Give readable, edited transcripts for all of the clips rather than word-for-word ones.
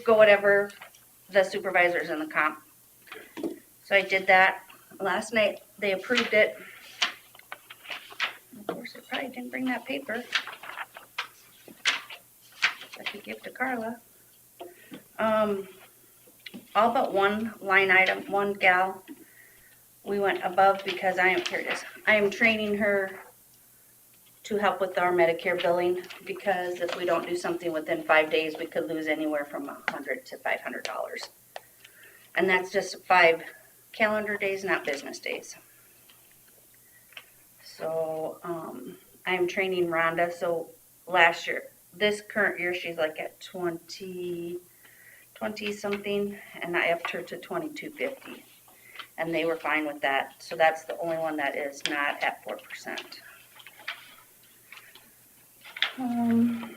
go whatever the supervisors and the comp. So I did that last night. They approved it. Of course, I probably didn't bring that paper. I could give to Carla. All but one line item, one gal, we went above because here it is. I am training her to help with our Medicare billing, because if we don't do something within 5 days, we could lose anywhere from $100 to $500. And that's just 5 calendar days, not business days. So I'm training Rhonda. So this current year, she's like at 20 something, and I upped her to 2250, and they were fine with that. So that's the only one that is not at 4%. And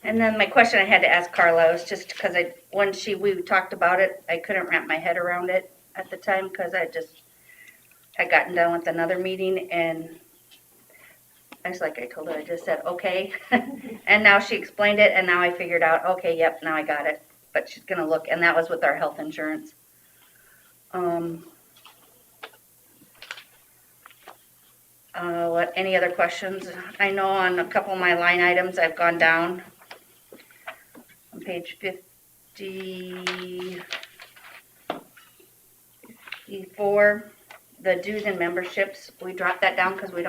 then my question I had to ask Carla was just because when we talked about it, I couldn't wrap my head around it at the time, because I had gotten done with another meeting, and I told her, I just said, okay. And now she explained it, and now I figured out, okay, yep, now I got it. But she's going to look, and that was with our health insurance. Any other questions? I know on a couple of my line items, I've gone down. On page 54, the dues and memberships, we dropped that down because we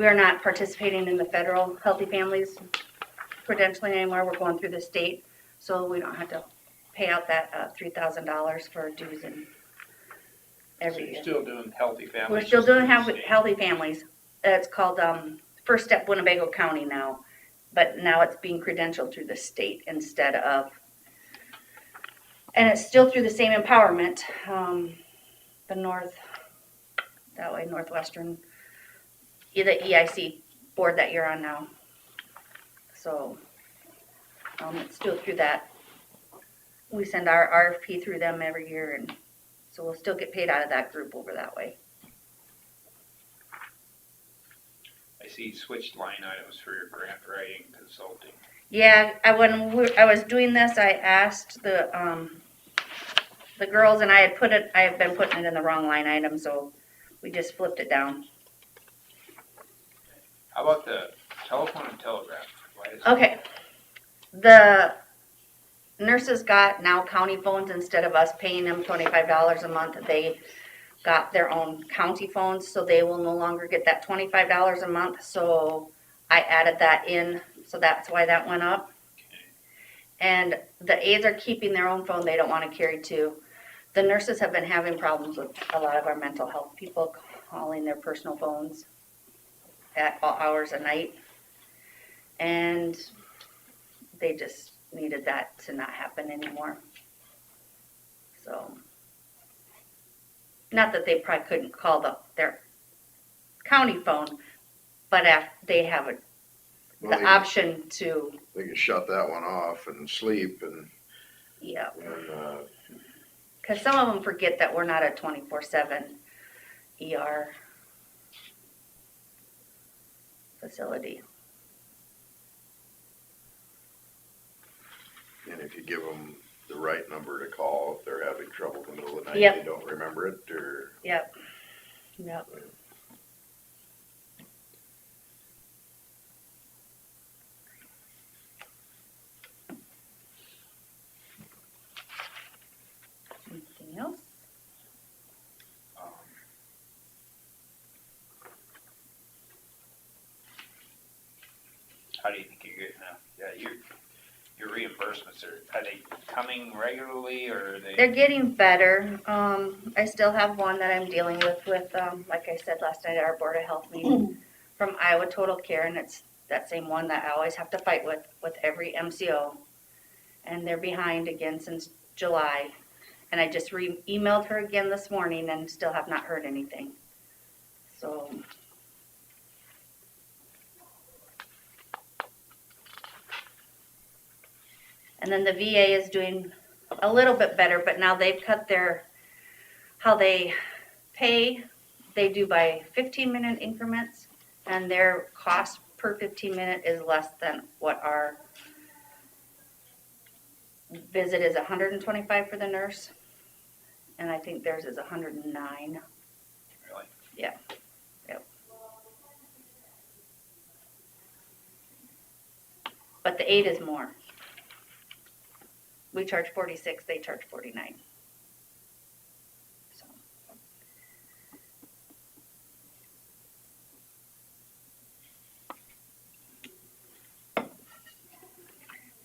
are not participating in the federal Healthy Families credentialing anymore. We're going through the state, so we don't have to pay out that $3,000 for dues and every year. Still doing Healthy Families? We're still doing Healthy Families. It's called First Step Winnebago County now, but now it's being credentialed through the state instead of, and it's still through the same empowerment, the Northwestern, the EIC board that you're on now. So it's still through that. We send our RFP through them every year, and so we'll still get paid out of that group over that way. I see switched line items for your grant writing consulting. Yeah, when I was doing this, I asked the girls, and I have been putting it in the wrong line item, so we just flipped it down. How about the telephone and telegraph? Okay, the nurses got now county phones. Instead of us paying them $25 a month, they got their own county phones, so they will no longer get that $25 a month. So I added that in, so that's why that went up. Okay. And the aides are keeping their own phone. They don't want to carry two. The nurses have been having problems with a lot of our mental health people calling their personal phones at all hours of night, and they just needed that to not happen anymore. So, not that they probably couldn't call their county phone, but they have the option to. They can shut that one off and sleep and. Yeah. And, because some of them forget that we're not a 24/7 ER facility. and if you give them the right number to call, if they're having trouble in the middle of the night, Yep. they don't remember it, or. Yep. Anything else? How do you think you're getting your reimbursements? Are they coming regularly, or are they? They're getting better. I still have one that I'm dealing with, like I said last night at our Board of Health meeting, from Iowa Total Care, and it's that same one that I always have to fight with every MCO. And they're behind again since July. And I just emailed her again this morning and still have not heard anything. So. And then the VA is doing a little bit better, but now they've cut how they pay. They do by 15-minute increments, and their cost per 15 minute is less than what our Visit is 125 for the nurse, and I think theirs is 109. Really? Yeah, yep. But the 8 is more. We charge 46, they charge 49. So.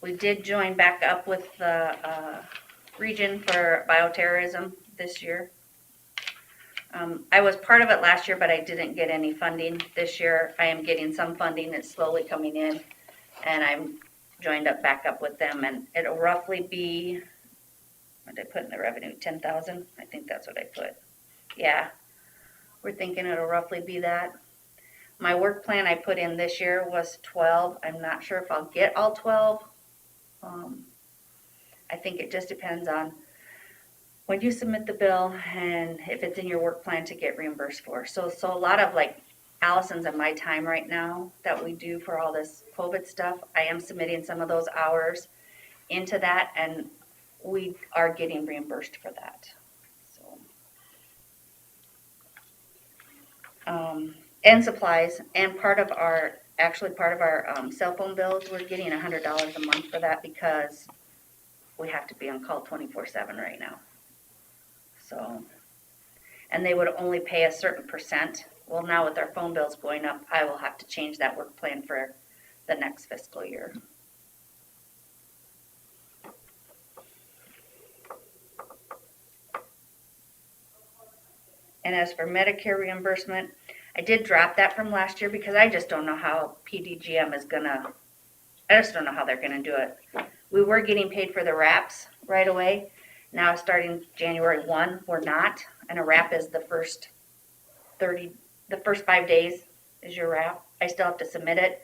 We did join back up with the region for bioterrorism this year. I was part of it last year, but I didn't get any funding. This year, I am getting some funding. It's slowly coming in, and I'm joined up back up with them, and it'll roughly be, what did I put in the revenue? 10,000. I think that's what I put. Yeah, we're thinking it'll roughly be that. My work plan I put in this year was 12. I'm not sure if I'll get all 12. I think it just depends on when you submit the bill and if it's in your work plan to get reimbursed for. So a lot of like Allison's and my time right now that we do for all this COVID stuff, I am submitting some of those hours into that, and we are getting reimbursed for that. So, and supplies, and part of our cell phone bills, we're getting $100 a month for that because we have to be on call 24/7 right now. So, and they would only pay a certain percent. Well, now with our phone bills going up, I will have to change that work plan for the next fiscal year. And as for Medicare reimbursement, I did drop that from last year because I just don't know how PDGM is gonna, I just don't know how they're gonna do it. We were getting paid for the wraps right away. Now starting January 1, we're not, and a wrap is the first 5 days is your wrap. I still have to submit it.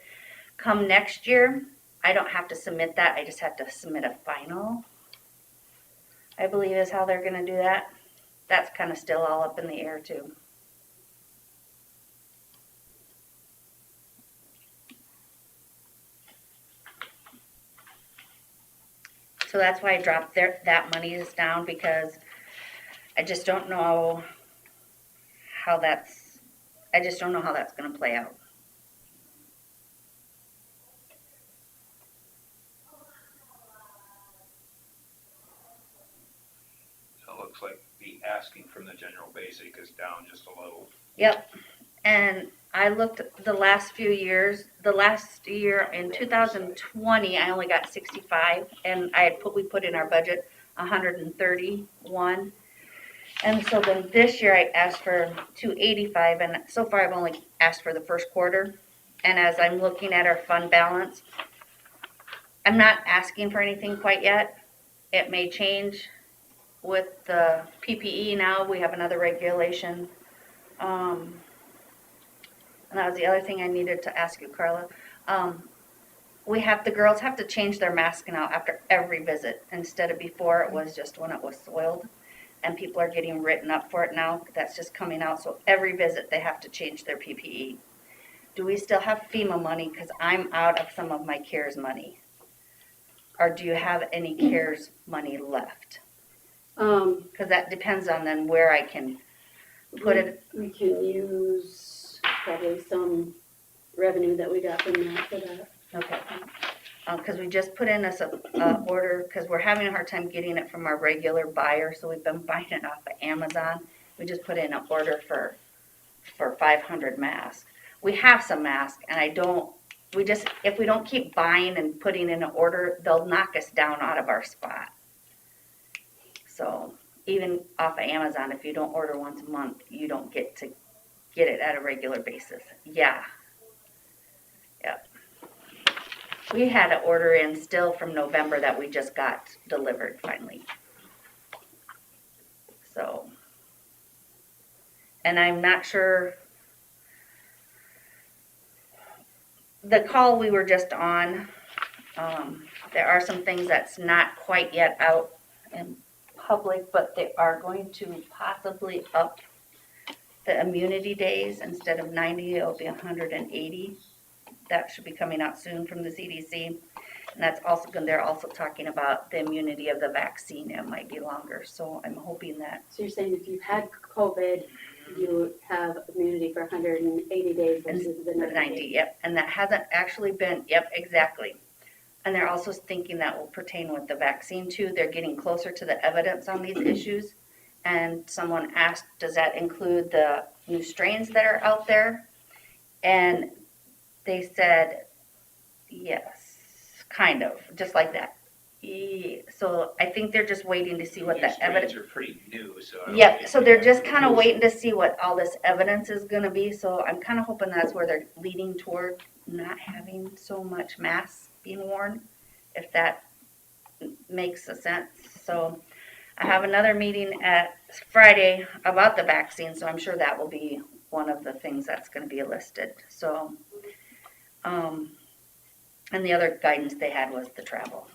Come next year, I don't have to submit that, I just have to submit a final, I believe is how they're gonna do that. That's kind of still all up in the air too. So that's why I dropped that money is down, because I just don't know how that's going to play out. So it looks like the asking from the general basic is down just a little. Yep. And I looked the last year in 2020, I only got 65, and we put in our budget 131. And so then this year I asked for 285, and so far I've only asked for the first quarter. And as I'm looking at our fund balance, I'm not asking for anything quite yet. It may change with the PPE now. We have another regulation. And that was the other thing I needed to ask you, Carla. The girls have to change their mask now after every visit. Instead of before, it was just when it was soiled. And people are getting written up for it now. That's just coming out. So every visit, they have to change their PPE. Do we still have FEMA money? Because I'm out of some of my CARES money. Or do you have any CARES money left? Because that depends on then where I can put it. We can use probably some revenue that we got from that for that. Okay. Because we just put in order, because we're having a hard time getting it from our regular buyer, so we've been buying it off of Amazon. We just put in an order for 500 masks. We have some masks, and if we don't keep buying and putting in an order, they'll knock us down out of our spot. So even off of Amazon, if you don't order once a month, you don't get to get it at a regular basis. Yeah. Yep. We had an order in still from November that we just got delivered finally. So, and I'm not sure, the call we were just on, there are some things that's not quite yet out in public, but they are going to possibly up the immunity days. Instead of 90, it'll be 180. That should be coming out soon from the CDC. And that's also, they're also talking about the immunity of the vaccine, it might be longer, so I'm hoping that, So you're saying if you had COVID, you have immunity for 180 days versus the the 90, yep, and that hasn't actually been, yep, exactly. And they're also thinking that will pertain with the vaccine too, they're getting closer to the evidence on these issues. And someone asked, does that include the new strains that are out there? And they said, yes, kind of, just like that. So I think they're just waiting to see what New the strains evidence. are pretty new, so. I don't Yep, think so we they're have just to kind of lose waiting it. to see what all this evidence is gonna be, so I'm kind of hoping that's where they're leading toward not having so much masks being worn, if that makes a sense. So I have another meeting at Friday about the vaccine, so I'm sure that will be one of the things that's gonna be listed, so. And the other guidance they had was the travel,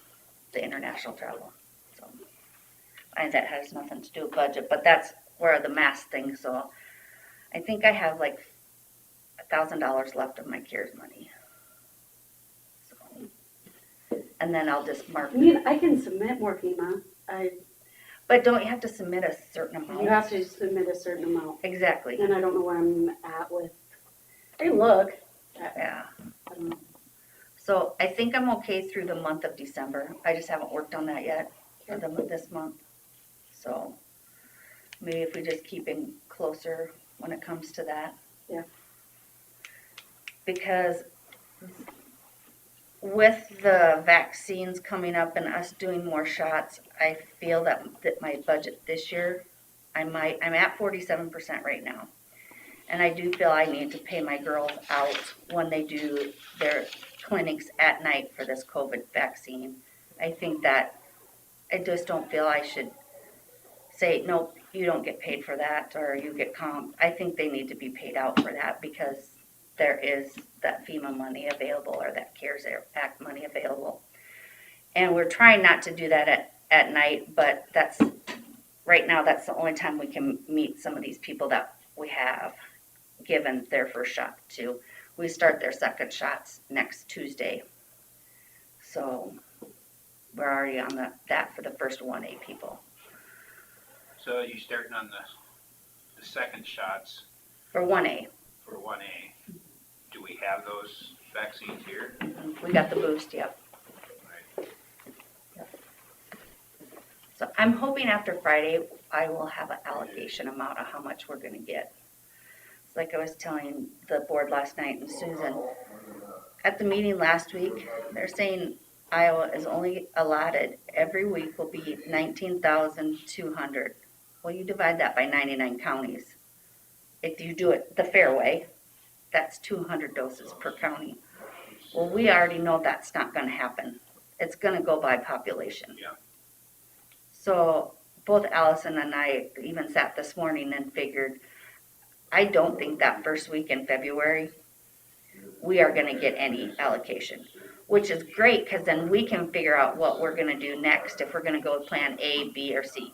the international travel, so. And that has nothing to do with budget, but that's where the mask thing, so I think I have like $1,000 left of my CARES money. So, and then I'll just mark, I mean, I can submit more FEMA. but don't you have to submit a certain amount? You have to submit a certain amount. Exactly, And I don't know where I'm at with, I can look. yeah. I don't know. So I think I'm okay through the month of December. I just haven't worked on that yet for this month. So maybe if we just keep in closer when it comes to that. Yeah. Because with the vaccines coming up and us doing more shots, I feel that my budget this year, I'm at 47% right now. And I do feel I need to pay my girls out when they do their clinics at night for this COVID vaccine. I think that, I just don't feel I should say, nope, you don't get paid for that, or you get comp. I think they need to be paid out for that because there is that FEMA money available or that CARES Act money available. And we're trying not to do that at night, but right now that's the only time we can meet some of these people that we have given their first shot to. We start their second shots next Tuesday. So we're already on that for the first 1A people. So you starting on the second shots For 1A, for 1A. Do we have those vaccines here? we got the boost, yep. Right. So I'm hoping after Friday, I will have an allocation amount of how much we're gonna get. It's like I was telling the board last night and Susan, at the meeting last week, they're saying Iowa is only allotted, every week will be 19,200. Well, you divide that by 99 counties. If you do it the fair way, that's 200 doses per county. Well, we already know that's not gonna happen. It's gonna go by population. Yeah. So both Allison and I even sat this morning and figured, I don't think that first week in February, we are gonna get any allocation, which is great, cause then we can figure out what we're gonna do next, if we're gonna go with plan A, B, or C.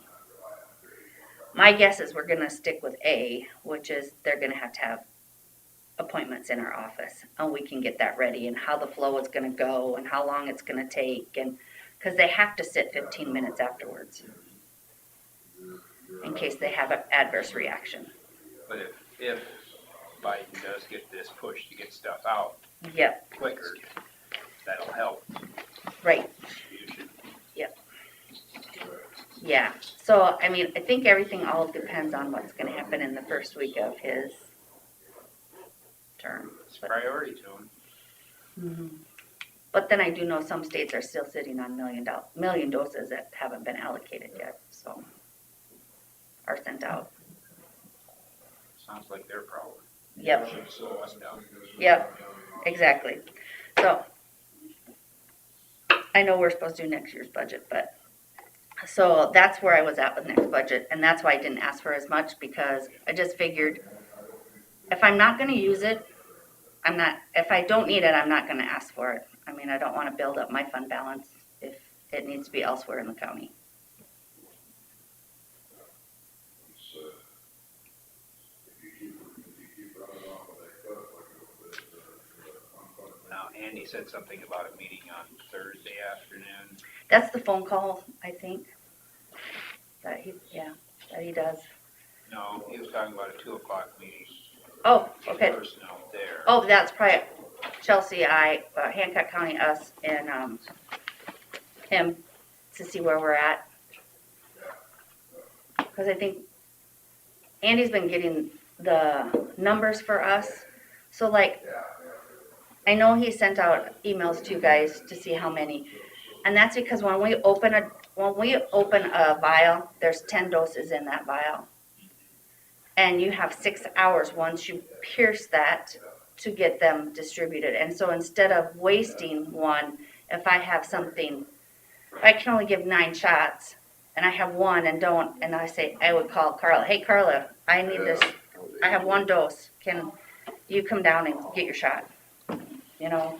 My guess is we're gonna stick with A, which is they're gonna have appointments in our office, and we can get that ready, and how the flow is gonna go, and how long it's gonna take, and, cause they have to sit 15 minutes afterwards, in case they have an adverse reaction. But if Biden does get this push to get stuff out Yep, quicker, that'll help right, distribution. yeah. So, I mean, I think everything all depends on what's gonna happen in the first week of his term. It's a priority to them. Mhm. But then I do know some states are still sitting on million doses that haven't been allocated yet, so, are sent out. Sounds like their problem. Yep, Should slow us down. yep, exactly. So, I know we're supposed to do next year's budget, but, so that's where I was at with next budget, and that's why I didn't ask for as much, because I just figured, if I'm not gonna use it, if I don't need it, I'm not gonna ask for it. I mean, I don't wanna build up my fund balance if it needs to be elsewhere in the county. Now, Andy said something about a meeting on Thursday afternoon. That's the phone call, I think. That he does. No, he was talking about a 2:00 meeting. Oh, for okay. Personnel there. Oh, that's probably Chelsea, Hancock County, us, and, him, to see where we're at. Cause I think Andy's been getting the numbers for us, so like, I know he sent out emails to you guys to see how many, and that's because when we open a vial, there's 10 doses in that vial. And you have 6 hours once you pierce that to get them distributed. And so instead of wasting one, if I have something, I can only give 9 shots, and I have one and I would call Carla, hey Carla, I need this, I have 1 dose, can you come down and get your shot? You know,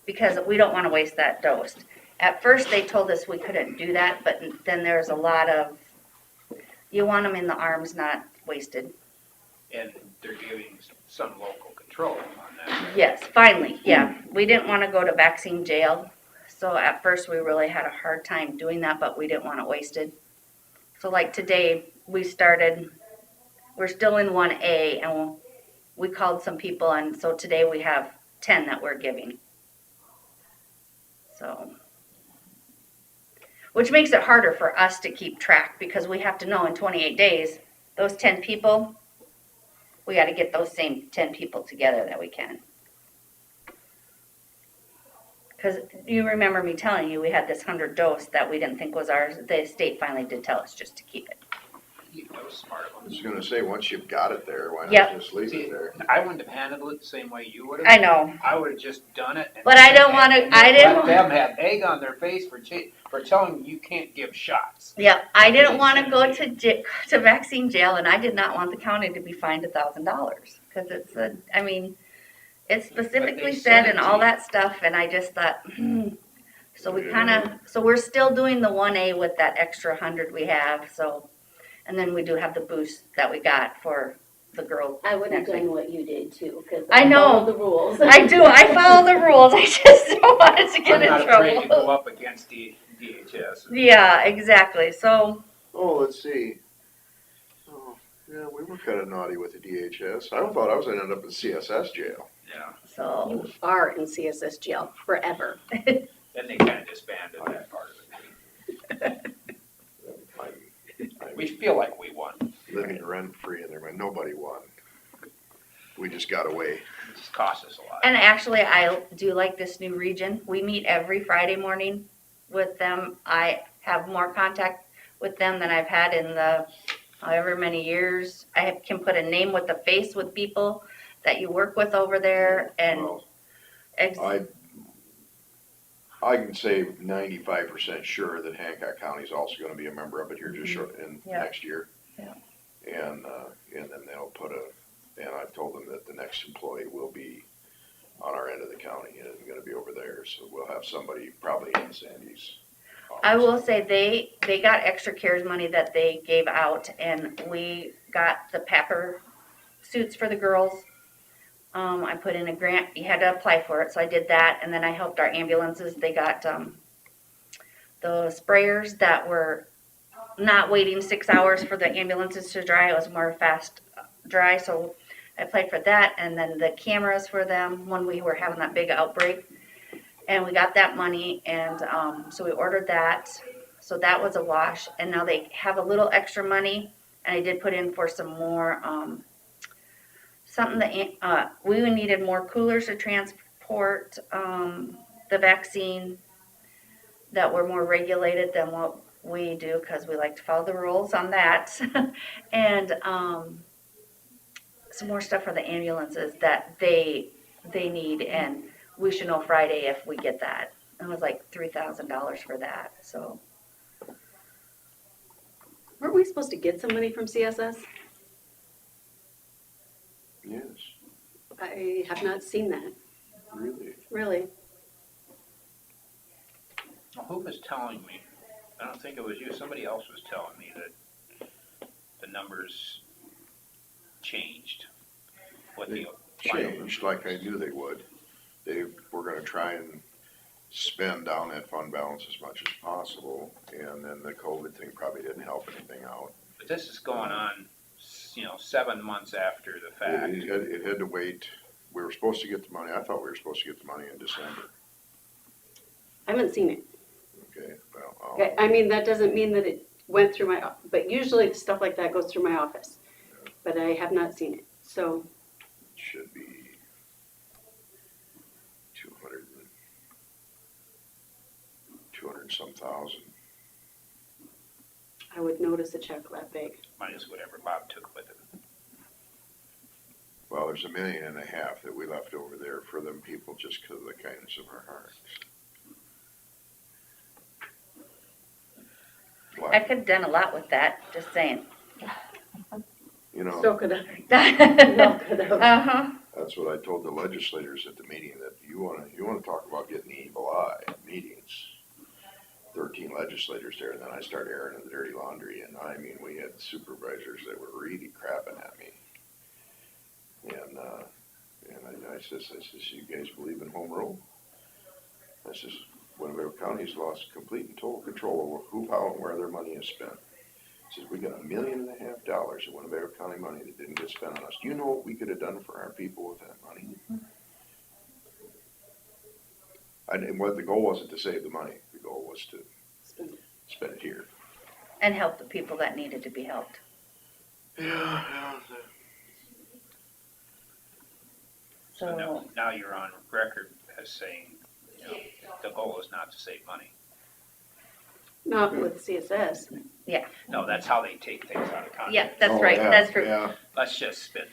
because we don't wanna waste that dose. At first, they told us we couldn't do that, but then there's a lot of, you want them in the arms, not wasted. And they're giving some local control on that. Yes, finally, yeah. We didn't want to go to vaccine jail, so at first we really had a hard time doing that, but we didn't want it wasted. So like today, we're still in 1A, and we called some people, and so today we have 10 that we're giving. So, which makes it harder for us to keep track, because we have to know in 28 days, those 10 people, we got to get those same 10 people together that we can. Because you remember me telling you we had this 100 dose that we didn't think was ours. The state finally did tell us just to keep it. That was smart of I them. was gonna say, once you've got it there, why Yep. not just leave it there? I wouldn't have handled it the same way you would have. I know. I would have just done it. But I don't wanna- and I didn't let wa- them have egg on their face for telling you can't give shots. Yeah, I didn't want to go to vaccine jail, and I did not want the county to be fined $1,000 because it specifically said sent it and to all you. that stuff, and I just thought, So we're still doing the 1A with that extra 100 we have. So, and then we do have the boost that we got for the girls. I would have next week. done what you did too, cause I I know. followed the rules. I do. I follow the rules. I just don't want it to get I'm not in afraid to go trouble. up against DHS. Yeah, exactly. So, Oh, let's see. Oh, yeah, we were kinda naughty with the DHS. I thought I was gonna end up in CSS jail. Yeah. so You are in CSS jail forever. Then they kind of disbanded that part of it. I'm We feel like we won. living rent free in there, but nobody won. We just got away. It just cost us a lot. and actually, I do like this new region. We meet every Friday morning with them. I have more contact with them than I've had in the however many years. Can put a name with the face with people that you work with over there, and Well, ex- I can say 95% sure that Hancock County is also gonna be a member of it here just short in Yeah. next year. Yeah. And then they'll and I've told them that the next employee will be on our end of the county and isn't gonna be over there, so we'll have somebody probably in Sandy's office. I will say they got extra CARES money that they gave out, and we got the Packer suits for the girls. I put in a grant. You had to apply for it, so I did that, and then I helped our ambulances. They got the sprayers that were not waiting 6 hours for the ambulances to dry. It was more fast dry, so I applied for that, and then the cameras for them when we were having that big outbreak. And we got that money, and so we ordered that. So that was a wash. And now they have a little extra money, and I did put in for some more, something that we needed more coolers to transport the vaccine that were more regulated than what we do, because we like to follow the rules on that. And some more stuff for the ambulances that they need, and we should know Friday if we get that. It was like $3,000 for that, so. Weren't we supposed to get some money from CSS? Yes, I have not seen that, really. really. Who was telling me? I don't think it was you. Somebody else was telling me that the numbers changed. What They the final changed like I knew they would. we're gonna try and spend down that fund balance as much as possible, and then the COVID thing probably didn't help anything out. But this is going on, 7 months after the fact. It had to wait, we were supposed to get the money, I thought we were supposed to get the money in December, I haven't seen it. okay, well, Okay, I mean, that doesn't mean that it went through my, but usually stuff like that goes through my office. But I have not seen it, so it should be 200 and some thousand. I would notice a check that big. Minus whatever Bob took with him. Well, there's $1.5 million that we left over there for them people just because of the kindness of our hearts. I could have done a lot with that, just saying. You know, So could I. No, could I. Uh-huh. that's what I told the legislators at the meeting, that you wanna talk about getting the evil eye at meetings. 13 legislators there, and then I started airing the dirty laundry, and I mean, we had supervisors that were really crapping at me. And I says, you guys believe in home rule? I says, Winnebago County's lost complete and total control over who, how, and where their money is spent. He says, we got $1.5 million in Winnebago County money that didn't get spent on us. Do you know what we could have done for our people with that money? And what the goal wasn't to save the money, the goal was to spend it here. And help the people that needed to be helped. Yeah. So now you're on record as saying, the goal is not to save money. Not with CSS. No, that's how they take things out of context. Yeah, that's Oh, right, yeah, that's true. Yeah, Let's just spin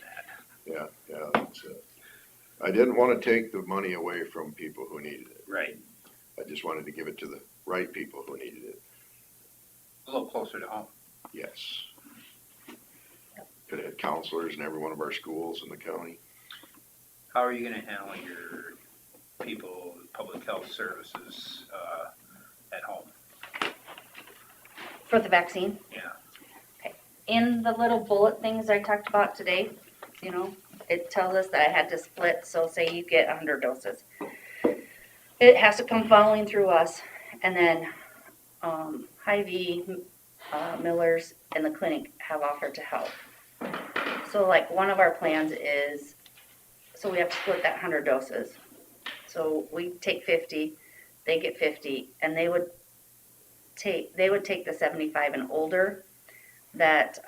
that. that's it. I didn't want to take the money away from people who needed it. Right. I just wanted to give it to the right people who needed it. A little closer to home. Yes. Could have had counselors in every one of our schools in the county. How are you gonna handle your people, public health services, at home? For the vaccine. Yeah. In the little bullet things I talked about today, it tells us that I had to split, so say you get 100 doses. It has to come following through us, and then Hy-Vee, Miller's, and the clinic have offered to help. So like one of our plans is, so we have to split that 100 doses. So we take 50, they get 50, and they would take the 75 and older that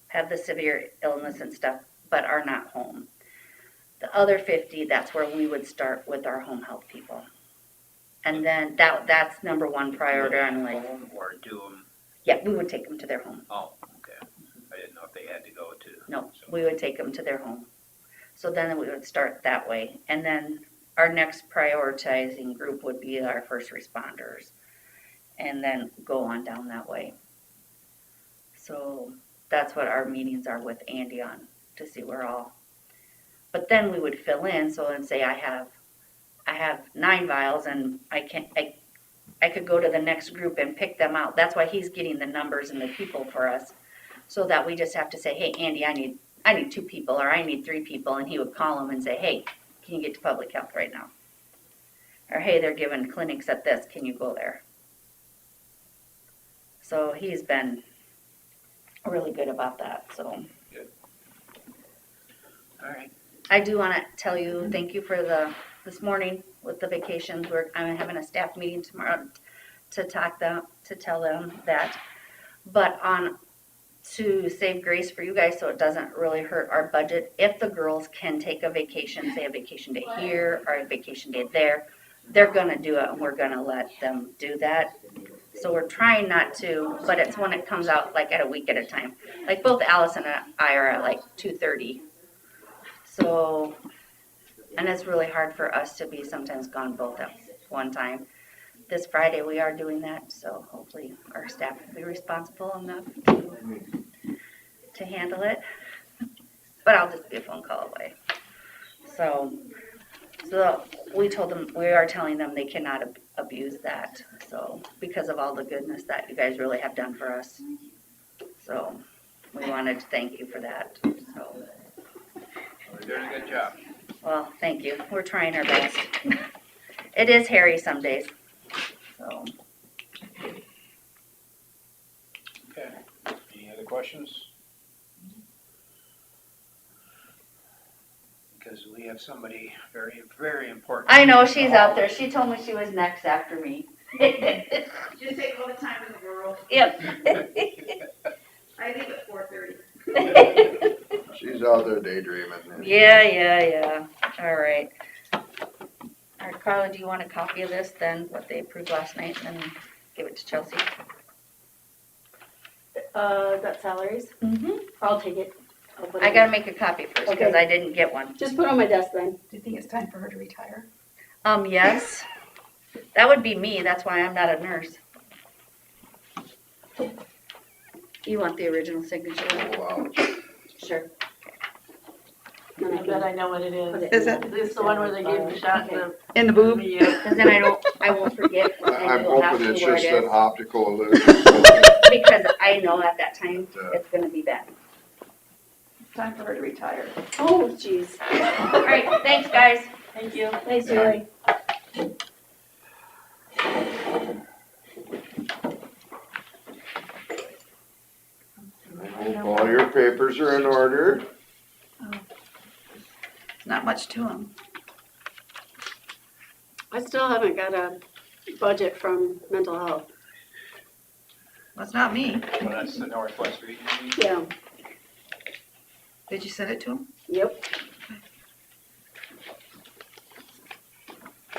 have the severe illness and stuff, but are not home. The other 50, that's where we would start with our home health people. And then that's number one priority on like, Home or do them, yeah, we would take them to their home. oh, okay. I didn't know if they had to go to. No, so- we would take them to their home. So then we would start that way. And then our next prioritizing group would be our first responders. And then go on down that way. So that's what our meetings are with Andy on, to see where all. But then we would fill in, so and say I have 9 vials and I could go to the next group and pick them out. That's why he's getting the numbers and the people for us. So that we just have to say, hey, Andy, I need 2 people or I need 3 people, and he would call them and say, hey, can you get to public health right now? Or hey, they're giving clinics at this, can you go there? So he's been really good about that, so. All right. I do want to tell you, thank you for this morning with the vacations. I'm having a staff meeting tomorrow to tell them that. But to save grace for you guys so it doesn't really hurt our budget, if the girls can take a vacation, say a vacation day here or a vacation day there, they're gonna do it and we're gonna let them do that. So we're trying not to, but it's when it comes out like at a week at a time. Like both Allison and I are at like 2:30. So, and it's really hard for us to be sometimes gone both at one time. This Friday we are doing that, so hopefully our staff will be responsible enough to handle it. But I'll just be a phone call away. So we told them, we are telling them they cannot abuse that. So because of all the goodness that you guys really have done for us. So we wanted to thank you for that. So Well, they're doing a good job. Well, thank you. We're trying our best. It is hairy some days, so. Okay, any other questions? Because we have somebody very, very important. I know she's out there. She told me she was next after me. Just take all the time in the world. Yep. I leave at 4:30. She's out there daydreaming. Yeah. All right. All right, Carla, do you want a copy of this then, what they approved last night, and then give it to Chelsea? That salaries, Mm-hmm. I'll take it. I'll put it I in. gotta make a copy first, because Okay. I didn't get one. Just put it on my desk then. Do you think it's time for her to retire? Yes. That would be me, that's why I'm not a nurse. You want the original signature? Oh, wow. Sure. Then I can bet I know what it put is. it Is in it? the- Is this the one where they gave the shot in the? In the boob? Yeah. Because then I won't forget, and I'm you'll ask hoping me it's where it just an is. optical illusion. Because I know at that time, it's gonna be Ben. It's time for her to retire. Oh, jeez. All right, thanks, guys. Thank you. Thanks, Julie. I hope all your papers are in order. Not much to them. I still haven't got a budget from mental health. Well, it's not me. Well, that's the Northwest Region. Yeah, Did you send it to them? yep.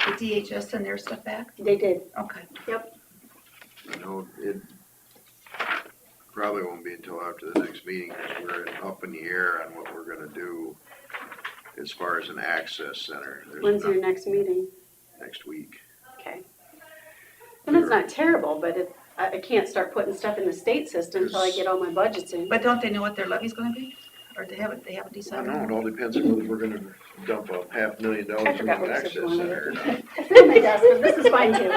Did DHS send their stuff back? They did. Okay. I know it probably won't be until after the next meeting, because we're up in the air on what we're gonna do as far as an access center. There's When's your not- next meeting? Next week. Okay. And it's not terrible, but I can't start putting stuff in the state system until I get all my budgets in. But don't they know what their levy's gonna be? Or they haven't I decided? don't know, it all depends on whether we're gonna dump a $500,000 I into forgot an what access system wanted center or it. not. It's in my desk, but this is fine too.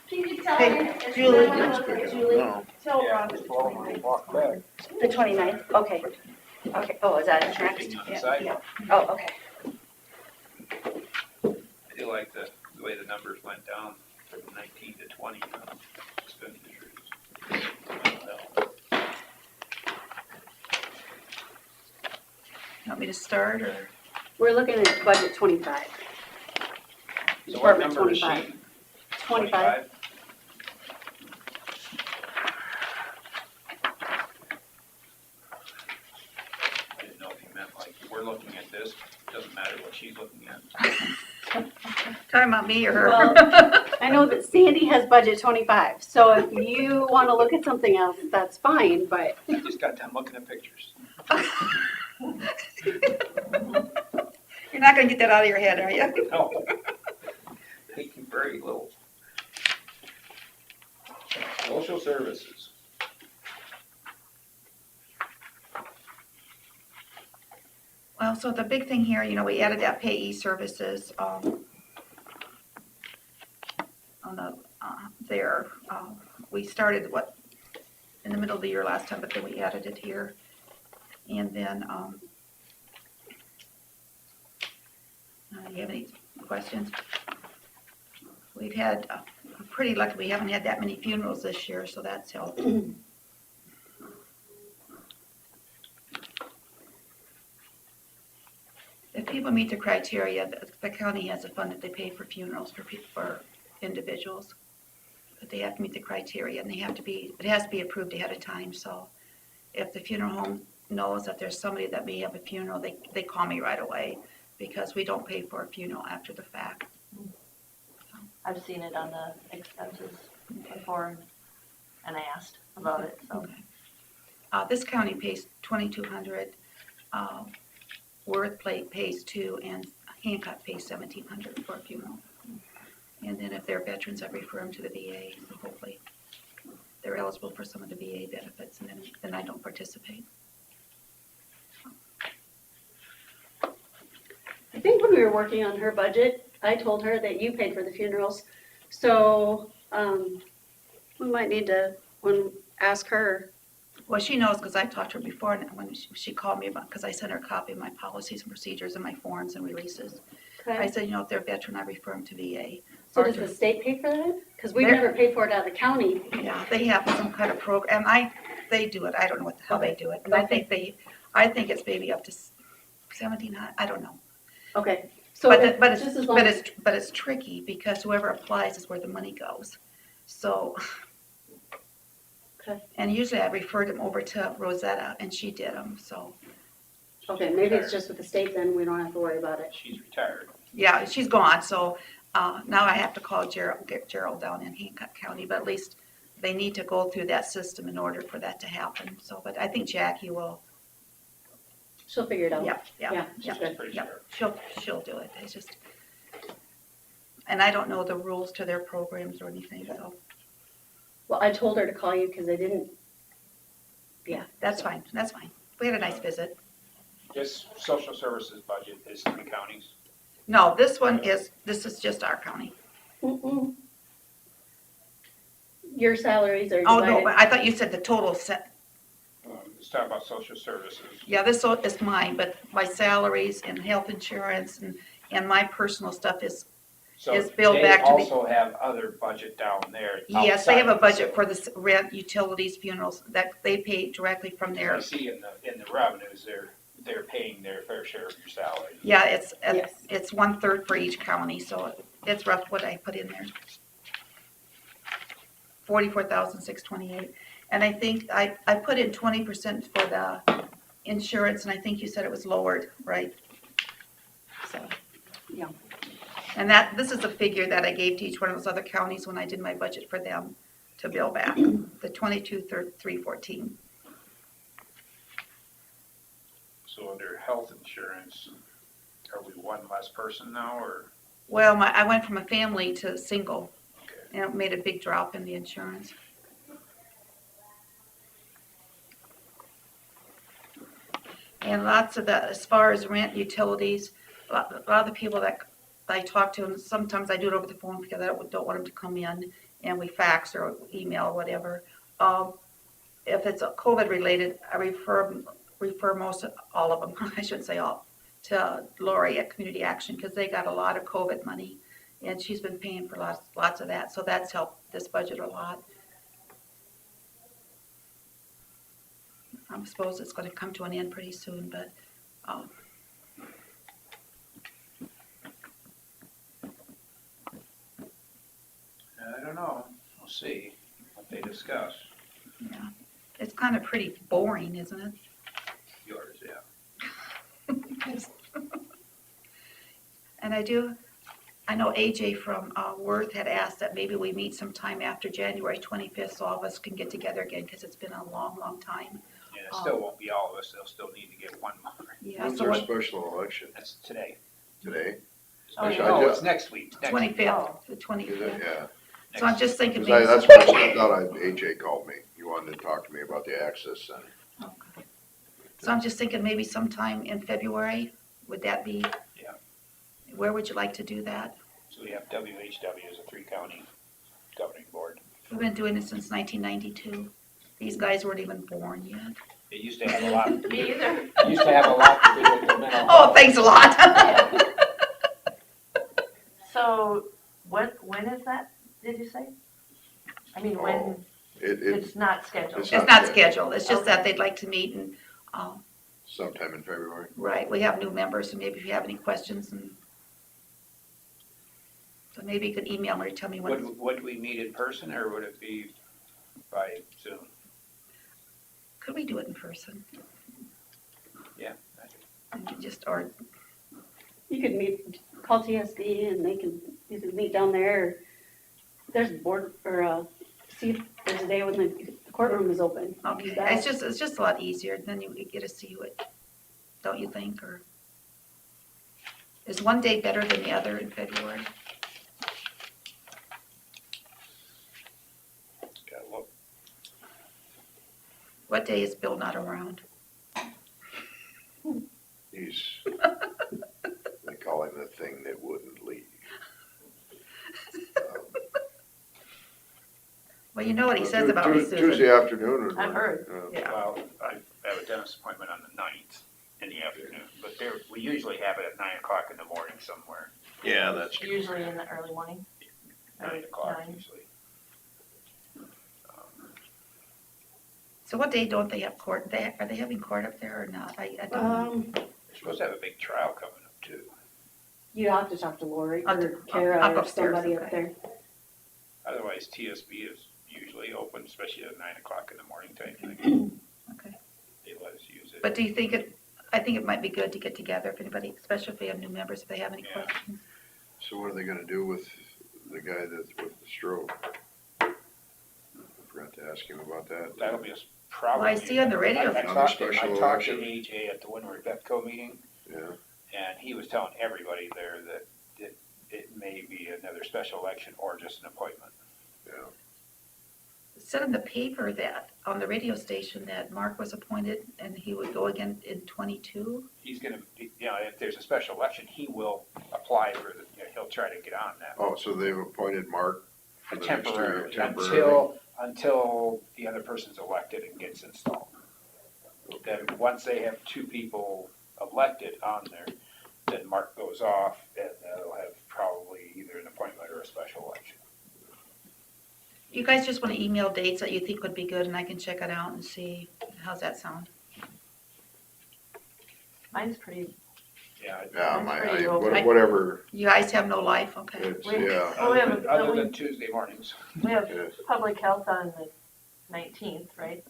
Can you tell Hey, her? if Julie. you wanna That's look quick at enough. Julie? No. Tell Yeah, Ron just it's follow when we walk back. The 29th, okay. Okay, oh, is that next? Everything on the side. Oh, okay. I do like the way the numbers went down from 19 to 20 expenditures. Want me to start or? We're looking at budget 25. So what Department number is 25. she? 25. I didn't know if you meant like, we're looking at this, doesn't matter what she's looking at. Talking about me or her? Well, I know that Sandy has budget 25, so if you want to look at something else, that's fine, but I just got done looking at pictures. You're not gonna get that out of your head, are you? No. Taking very little. Social services. Well, so the big thing here, we added that payee services, on the, there. We started, in the middle of the year last time, but then we added it here. And then, do you have any questions? We've had, I'm pretty lucky, we haven't had that many funerals this year, so that's helped. If people meet the criteria, the county has a fund that they pay for funerals for individuals. But they have to meet the criteria, and it has to be approved ahead of time, so if the funeral home knows that there's somebody that may have a funeral, they call me right away, because we don't pay for a funeral after the fact. I've seen it on the expenses before, and I asked about it, so. Okay. This county pays $2,200, Worth pays $2,000, and Hancock pays $1,700 for a funeral. And then if they're veterans, I refer them to the VA, so hopefully they're eligible for some of the VA benefits, and then I don't participate. I think when we were working on her budget, I told her that you paid for the funerals. So, we might need to, ask her Well, she knows because I talked to her before, and when she called me about, because I sent her a copy of my policies and procedures and my forms and releases. I Okay. said, if they're a veteran, I refer them to VA. So does the state pay for that? Because we've They're- never paid for it out of the county. Yeah, they have some kind of program, they do it, I don't know how they do it, and Okay. I think it's maybe up to 1,700, I don't know. Okay, so But, if- but just as it's, long but as, it's tricky, because whoever applies is where the money goes. So. Okay. And usually I referred them over to Rosetta, and she did them, so. okay, maybe it's just with the state then, we don't have to worry about it. She's retired. Yeah, she's gone, so, now I have to call get Gerald down in Hancock County, but at least they need to go through that system in order for that to happen, so, but I think Jackie will, She'll figure it out. yeah, yeah, She's yeah, good. Pretty yeah, sure. she'll do it, it's just, and I don't know the rules to their programs or anything, so, Well, I told her to call you because I didn't, yeah, that's fine, that's fine. We had a nice visit. This social services budget is 3 counties. No, this is just our county. mm-mm. Your salaries are Oh, no, divided. I thought you said the total set. Let's talk about social services. Yeah, this is mine, but my salaries and health insurance and my personal stuff is, So Is billed they back to the- also have other budget down there. yes, they have a outside of budget for the rent, utilities, funerals, that they pay directly from I their, see in the revenues, they're paying their fair share of your salary. yeah, Yes. it's 1/3 for each county, so it's rough what I put in there. 44,628, and I think I put in 20% for the insurance, and I think you said it was lowered, right? So. Yeah. And this is a figure that I gave to each one of those other counties when I did my budget for them to bill back, the 22,314. So under health insurance, are we one less person now, or? Well, I went from a family to single, Okay. and it made a big drop in the insurance. And lots of the, as far as rent, utilities, a lot of the people that I talk to, and sometimes I do it over the phone because I don't want them to come in, and we fax or email or whatever. If it's COVID related, I refer most, all of them, I shouldn't say all, to Lori at Community Action, because they got a lot of COVID money, and she's been paying for lots of that, so that's helped this budget a lot. I suppose it's gonna come to an end pretty soon, but, I don't know, we'll see what they discuss. yeah, it's kind of pretty boring, isn't it? Yours, yeah. And I know AJ from Worth had asked that maybe we meet sometime after January 25th, so all of us can get together again, because it's been a long, long time. And it still won't be all of us, they'll still need to get one more. Yeah, When's so our what, special election? That's today. Today? Oh, Special- yeah. I No, just- it's next week. Next week. 25th, the Is it? 25th. Yeah. So I'm just thinking 'Cause maybe. that's what I thought AJ called me. He wanted to talk to me about the access center. Okay. So I'm just thinking maybe sometime in February, would that be? Yeah. Where would you like to do that? So we have WHW as a 3-county governing board. We've been doing it since 1992. These guys weren't even born yet. It used to have a lot, Me either. it used to have a lot to do with the mental Oh, health. thanks a lot. So, when is that, did you say? I mean, when, It, it's not scheduled? it's It's not scheduled, it's just that Okay. they'd like to meet and, sometime in February. right, we have new members, so maybe if you have any questions and. So maybe you could email me or tell me when. Would we meet in person, or would it be by Zoom? Could we do it in person? Yeah. And just, or, You could call TSD and you could meet down there. There's a board, or see if there's a day when the courtroom is open. okay, Use that. it's just a lot easier, then you get to see what, don't you think, or? Is one day better than the other in February? Gotta look. What day is Bill not around? He's, they call him the thing that wouldn't leave. Well, you know what he says about me, Susan. Tuesday afternoon would I've work. heard. Yeah. Well, I have a dentist appointment on the 9th in the afternoon, but we usually have it at 9 o'clock in the morning somewhere, Yeah, that's true. Usually in the early morning. 9 o'clock 9. usually. So what day don't they have court? Are they having court up there or not? I don't know. They're supposed to have a big trial coming up too. You have to talk to Lori I'll or go Kara or upstairs, somebody up okay. there. Otherwise, TSB is usually open, especially at 9 o'clock in the morning type thing. Okay. They let us use it. But do you think I think it might be good to get together if anybody, especially if we have new members, if they have any Yeah. questions. So what are they gonna do with the guy that's with the stroke? I forgot to ask him about that. That'll be a probably. Well, I see on the radio- I On the talked to special AJ election. at the Winnebago Petco meeting, Yeah, and he was telling everybody there that it may be another special election or just an appointment. yeah. It said in the paper that, on the radio station, that Mark was appointed and he would go again in 22. He's gonna, if there's a special election, he will apply for he'll try to get on that. Oh, so they've appointed Mark for the next 2 years, Temporarily, until the other person's elected and gets installed. Then, once they have 2 people elected on there, then Mark goes off and they'll have probably either an appointment or a special election. You guys just want to email dates that you think would be good and I can check it out and see, how's that sound? Mine's pretty, Yeah. Yeah, That's pretty open. whatever, You guys have no life, okay? it's, We- yeah. Oh, we have Other than Tuesday mornings. we have Yes. public health on the 19th, right?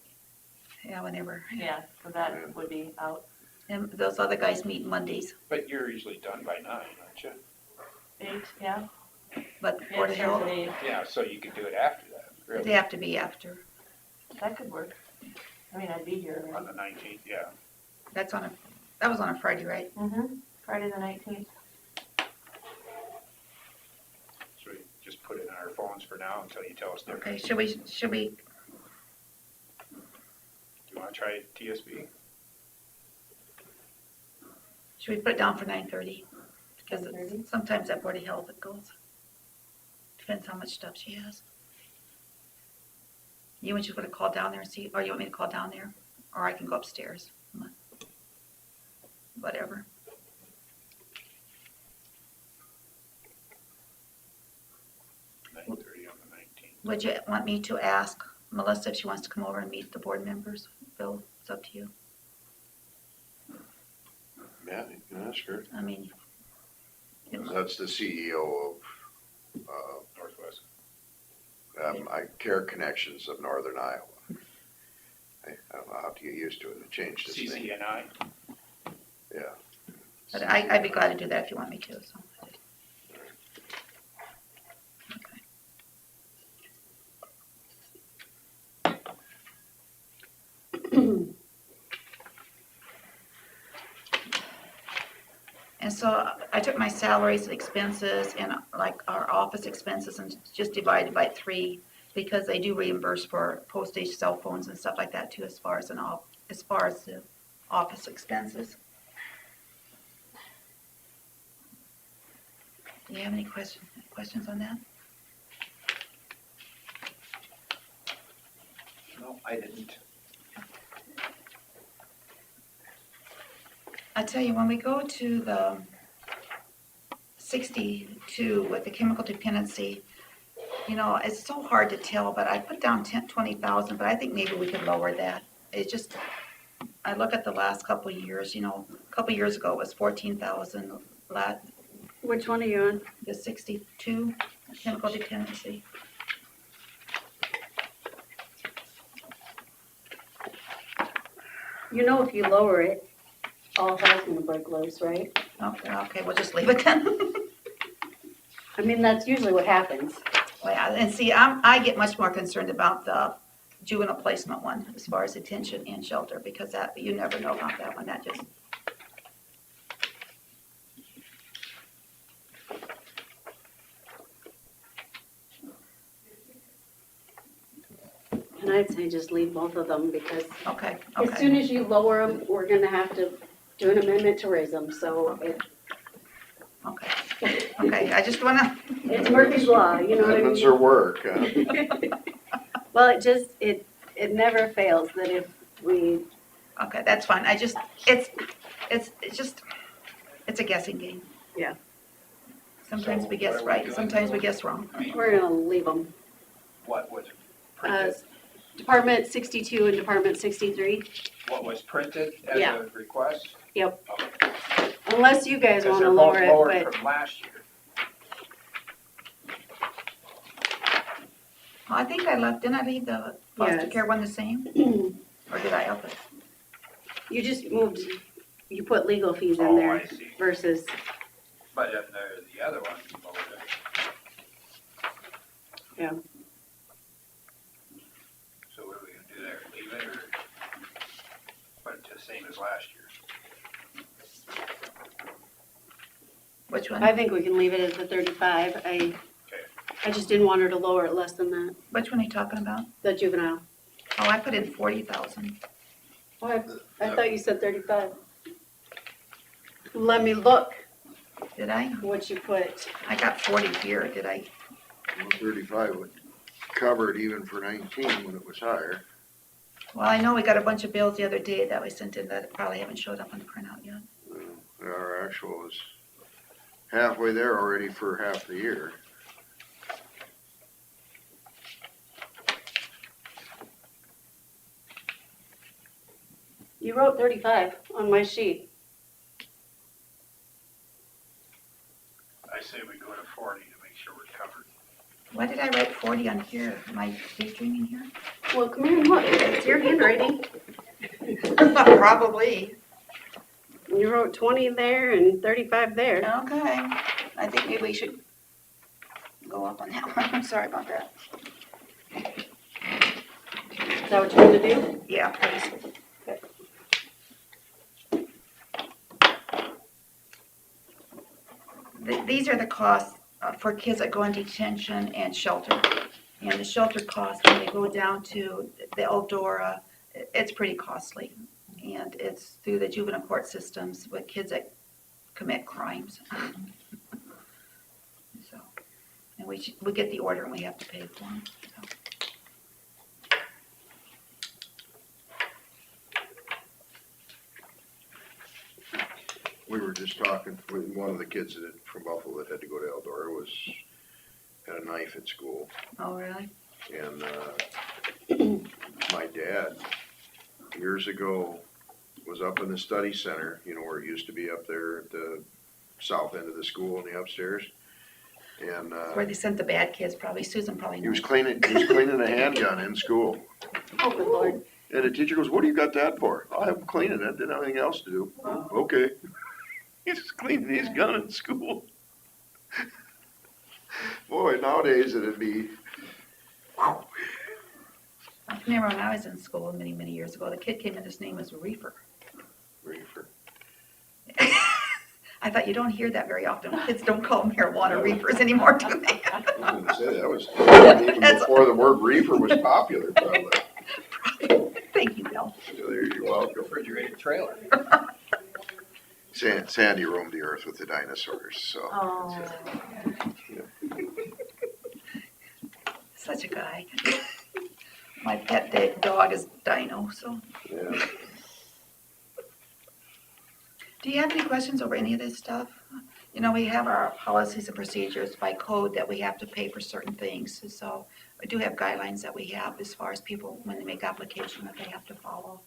Yeah, whenever. Yeah, so that would be out. And those other guys meet Mondays, But you're usually done by 9, aren't you? 8, yeah? but Yeah, Board it of starts Health, at 8. Yeah, so you could do it after that, they really, have to be after. That could work. I mean, I'd be here. on the 19th, yeah. That was on a Friday, right? Mm-hmm, Friday the 19th. So we just put it in our phones for now until you tell us different. Okay, should we, Do you wanna try TSB? should we put it down for 9:30? Because 9:30? sometimes at Board of Health it goes. Depends how much stuff she has. You want to call down there and see, or you want me to call down there? Or I can go upstairs? Whatever. 9:30 on the 19th. Would you want me to ask Melissa if she wants to come over and meet the board members? Bill, it's up to you. Yeah, you can ask her. I mean, That's the CEO Northwest. of Care Connections of Northern Iowa. I don't know, I'll have to get used to it. It changed its name. CCNI. Yeah. but I'd be glad to do that if you want me to, so. Okay. And so I took my salaries and expenses and like our office expenses and just divided by 3 because they do reimburse for postage, cell phones and stuff like that too, as far as the office expenses. Do you have any questions on that? No, I didn't. I tell you, when we go to the 62 with the chemical dependency, it's so hard to tell, but I put down 20,000, but I think maybe we could lower that. It's just, I look at the last couple of years, a couple of years ago it was 14,000, Which one are you on? the 62 chemical dependency. If you lower it, all hell's gonna break loose, right? Okay, we'll just leave it then. I mean, that's usually what happens. Well, yeah, and see, I get much more concerned about the juvenile placement one, as far as detention and shelter, because that, you never know about that one, that just. And I'd say just leave both of them because Okay, as soon as you lower them, we're gonna have to do an amendment to raise them, so okay, I just wanna, it's Murphy's Law, you know what I Amendments mean? are work, huh? Well, it never fails that if we, Okay, that's fine. it's just, it's a guessing game. Yeah. Sometimes So we what guess are we right, doing? sometimes we guess wrong. I mean, we're gonna leave them. what was Uh, printed, Department 62 and Department 63, what was printed as Yeah. a request? Yep. Okay. Unless you guys Because wanna they're lower both it, lowered but from last year. I think didn't I leave the foster Yes. care one the same? Or did I up it? you just moved, you put legal fees in Oh, there I see. versus, But then the other one, lowered it. Yeah. So what are we gonna do there? Leave it or put it to the same as last year? Which one? I think we can leave it at the 35. I just didn't want her to lower it less than that, Which one are you talking about? the juvenile. Oh, I put in 40,000. Oh, I thought you said 35. Let me look Did I? what you put. I got 40 here, did I? 135 would cover it even for 19 when it was higher. Well, I know we got a bunch of bills the other day that we sent in that probably haven't showed up on the printout yet. Our actual is halfway there already for half the year. You wrote 35 on my sheet. I say we go to 40 to make sure we're covered. Why did I write 40 on here? Am I daydreaming here? Well, come here and look. It's your handwriting. Probably. You wrote 20 there and 35 there. Okay. I think maybe we should go up on that one. I'm sorry about that. Is that what you're gonna do? Yeah, please. These are the costs for kids that go in detention and shelter. And the shelter costs, when they go down to the Eldora, it's pretty costly. And it's through the juvenile court systems with kids that commit crimes. So, and we get the order and we have to pay for them. So. We were just talking with one of the kids from Buffalo that had to go to Eldora had a knife at school. Oh, really? And my dad, years ago, was up in the study center, you know, where it used to be up there at the south end of the school in the upstairs. And Where they sent the bad kids, probably. Susan probably he was knows. cleaning a handgun in school. Oh, good Lord. And the teacher goes, "What do you got that for?" "I have him cleaning it, didn't have anything else to do." "Okay." He's cleaning his gun in school. Boy, nowadays it'd be, I remember when I was in school many, many years ago, the kid came in, his name was Reefer. reefer. I thought you don't hear that very often. Kids don't call marijuana reefers anymore, do they? I was gonna say, that was even before the word reefer was popular, probably. Thank you, Bill. You're welcome. Refrigerated trailer. Sandy roamed the earth with the dinosaurs, so. Oh, Such a guy. My pet dog is Dino, so. Yeah. Do you have any questions over any of this stuff? You know, we have our policies and procedures by code that we have to pay for certain things. So we do have guidelines that we have as far as people, when they make application, that they have to follow.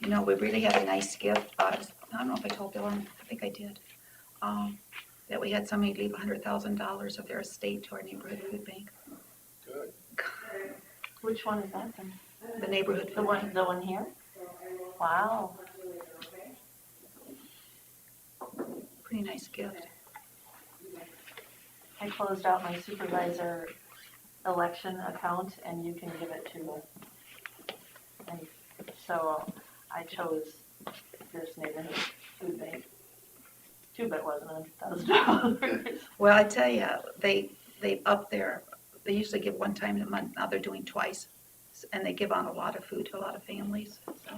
You know, we really have a nice gift. I don't know if I told Bill, I think I did. That we had somebody leave $100,000 of their estate to our neighborhood food bank. Good. which one is that then? The neighborhood food bank. The one here? Wow. Pretty nice gift. I closed out my supervisor election account and you can give it to, and so I chose this neighborhood food bank. Too bad it wasn't $100,000. Well, I tell you, they up there, they usually give one time a month, now they're doing twice. And they give out a lot of food to a lot of families, so.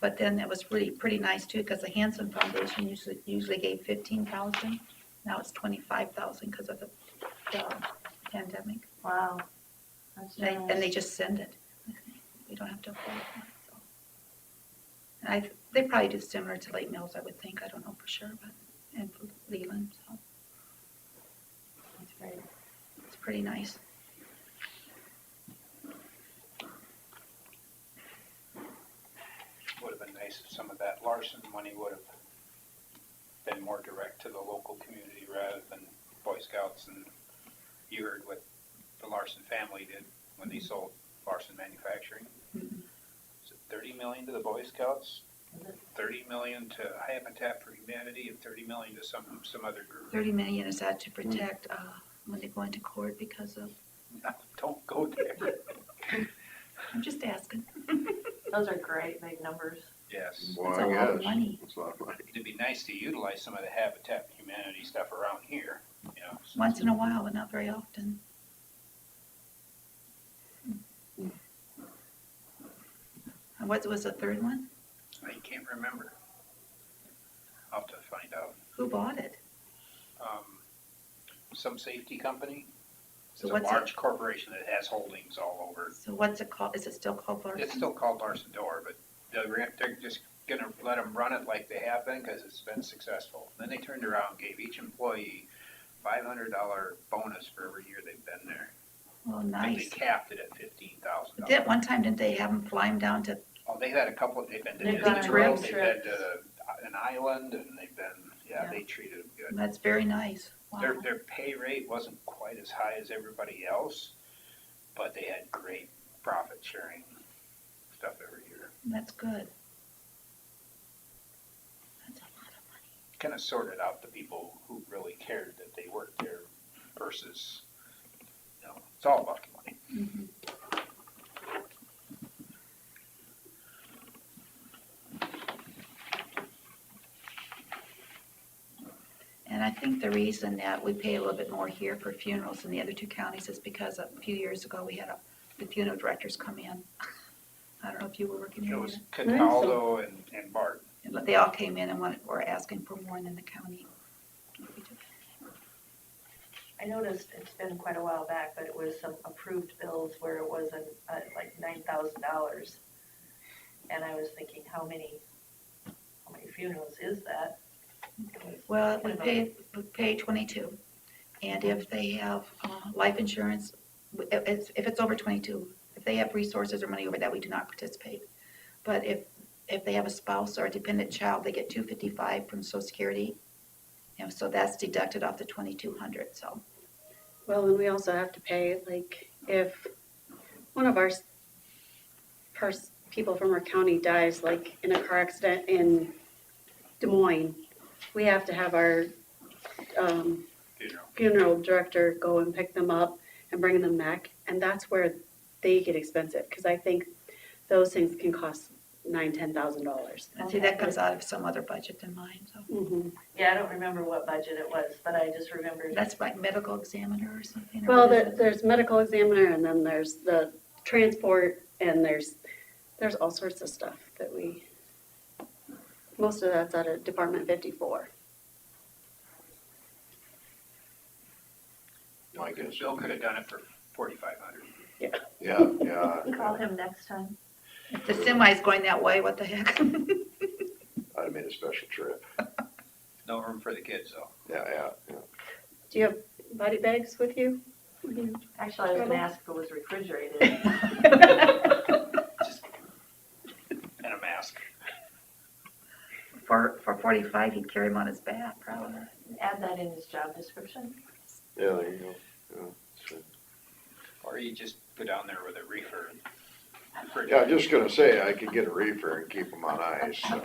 But then it was really pretty nice too, because the Hanson Foundation usually gave 15,000. Now it's 25,000 because of the pandemic. Wow. That's And generous. they just send it. We don't have to apply for it, so. And they probably do similar to Lake Mills, I would think. I don't know for sure, but, and for Leland, so That's great. it's pretty nice. Would have been nice if some of that Larson money would have been more direct to the local community rather than Boy Scouts. And you heard what the Larson family did when they sold Larson Manufacturing. Mhm. Is it 30 million to the Boy Scouts? Is it? 30 million to Habitat for Humanity and 30 million to some other group. 30 million is that to protect when they go into court because of, Don't go there. I'm just asking. Those are great big numbers. Yes. Well, That's a I lot of guess. money. It's a lot of money. It'd be nice to utilize some of the Habitat for Humanity stuff around here, you know. Once in a while, but not very often. And what was the third one? I can't remember. I'll have to find out. Who bought it? Some safety company. So It's a what's it? large corporation that has holdings all over. So what's it called? Is it still called Larson? It's still called Larson Door, but they're just gonna let them run it like they have been because it's been successful. Then they turned around and gave each employee $500 bonus for every year they've been there. Oh, But they nice. capped it at $15,000. Did one time, didn't they have them fly them down to, Oh, they've had a couple, they've been to They've Disney gone on World, road they've been trips. to an island, and they've been, Yeah. they treated them good. that's very nice. Wow. Their pay rate wasn't quite as high as everybody else, but they had great profit sharing stuff every year. That's good. That's a lot of money. Kind of sorted out the people who really cared that they worked there versus, you know, it's all about the money. Mhm. And I think the reason that we pay a little bit more here for funerals than the other two counties is because a few years ago, we had the funeral directors come in. I don't know if you were working It here was yet, Cataldo and Barton. but they all came in and were asking for more than the county. I noticed it's been quite a while back, but it was some approved bills where it was like $9,000. And I was thinking, how many funerals is that? Well, we pay 22, and if they have life insurance, if it's over 22, if they have resources or money over that, we do not participate. But if they have a spouse or a dependent child, they get $255 from Social Security, and so that's deducted off the 2,200. So Well, and we also have to pay, like, if one of our people from our county dies, like, in a car accident in Des Moines, we have to have our funeral director go and pick them up and bring them back, and that's where they get expensive, because I think those things can cost $9,000-$10,000. and see, that comes out of some other budget than mine. So Yeah, I don't remember what budget it was, but I just remembered. that's like medical examiner or something. or Well, what is it? there's medical examiner, and then there's the transport, and there's all sorts of stuff that most of that's out of Department 54. I guess. Bill could have done it for $4,500. Yeah. Call him next time. If the semi's going that way, what the heck? I'd have made a special trip. No room for the kids though. Yeah. Do you have body bags with you? Actually, I was gonna ask if it was refrigerated. And a mask. For 45, he'd carry him on his back, probably. Add that in his job description. Yeah, there you go. Yeah, that's right. Or you just go down there with a reefer. Yeah, I'm just gonna say, I could get a reefer and keep them on ice, so.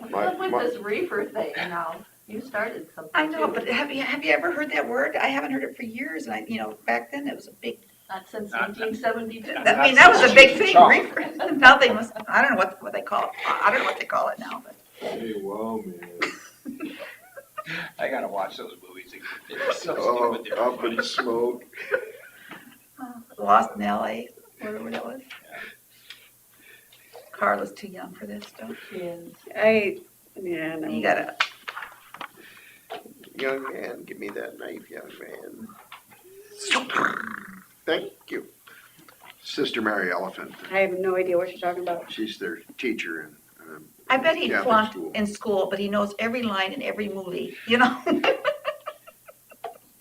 What's with this reefer thing now? You started something. I know, too. but have you ever heard that word? I haven't heard it for years, and back then it was a big, Not since Not- 1972. I mean, that was a big thing, Chalk. reefer. Now they must, I don't know what they call it. I don't know what they call it now, but. Hey, wow, man. I gotta watch those movies again. They're so Oh, stupid. They're up funny. in smoke. Lost in LA, whatever that was. Carla's too young for this stuff. Is, Yeah, no. You gotta, Young man, give me that knife, young man. Thank you. Sister Mary Elephant, I have no idea what you're talking about. she's their teacher in, I bet he Catholic flunked school. in school, but he knows every line in every movie, you know?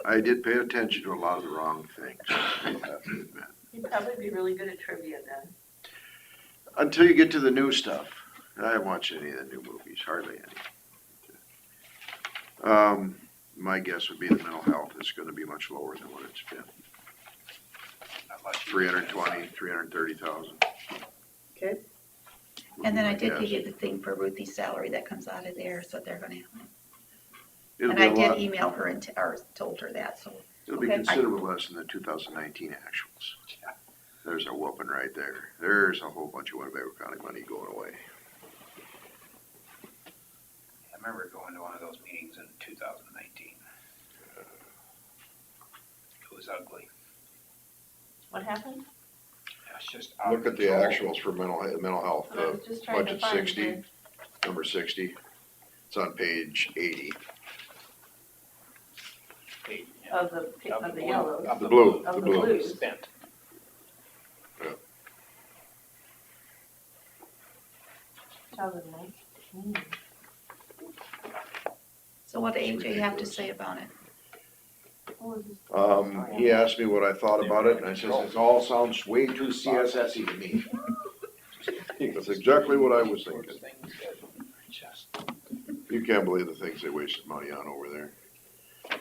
I did pay attention to a lot of the wrong things, I'll have to admit. he'd probably be really good at trivia then. Until you get to the new stuff. I haven't watched any of the new movies, hardly any. My guess would be the mental health is gonna be much lower than what it's been. Not much. 320, 330,000. Okay. And then I did give you the thing for Ruthie's salary that comes out of there, so they're gonna, It'll and be I a did lot, email her and, or told her that, so. it'll be okay. considerably less than the 2019 actuals. There's a whooping right there. There's a whole bunch of Winnebago County money going away. I remember going to one of those meetings in 2019. It was ugly. What happened? It's just out Look of at the control. actuals for mental health, I was just trying to budget find 60, the, number 60. It's on page 80. Paid, yeah. of the yellows. Of The blue, Of the the blue. blues. Spent. 2019. So what did AJ have to say about it? What was this? He asked me what I thought about it, and I says, it all sounds way too CSS-y to me. That's exactly what I was thinking. Those things that just- You can't believe the things they wasted money on over there.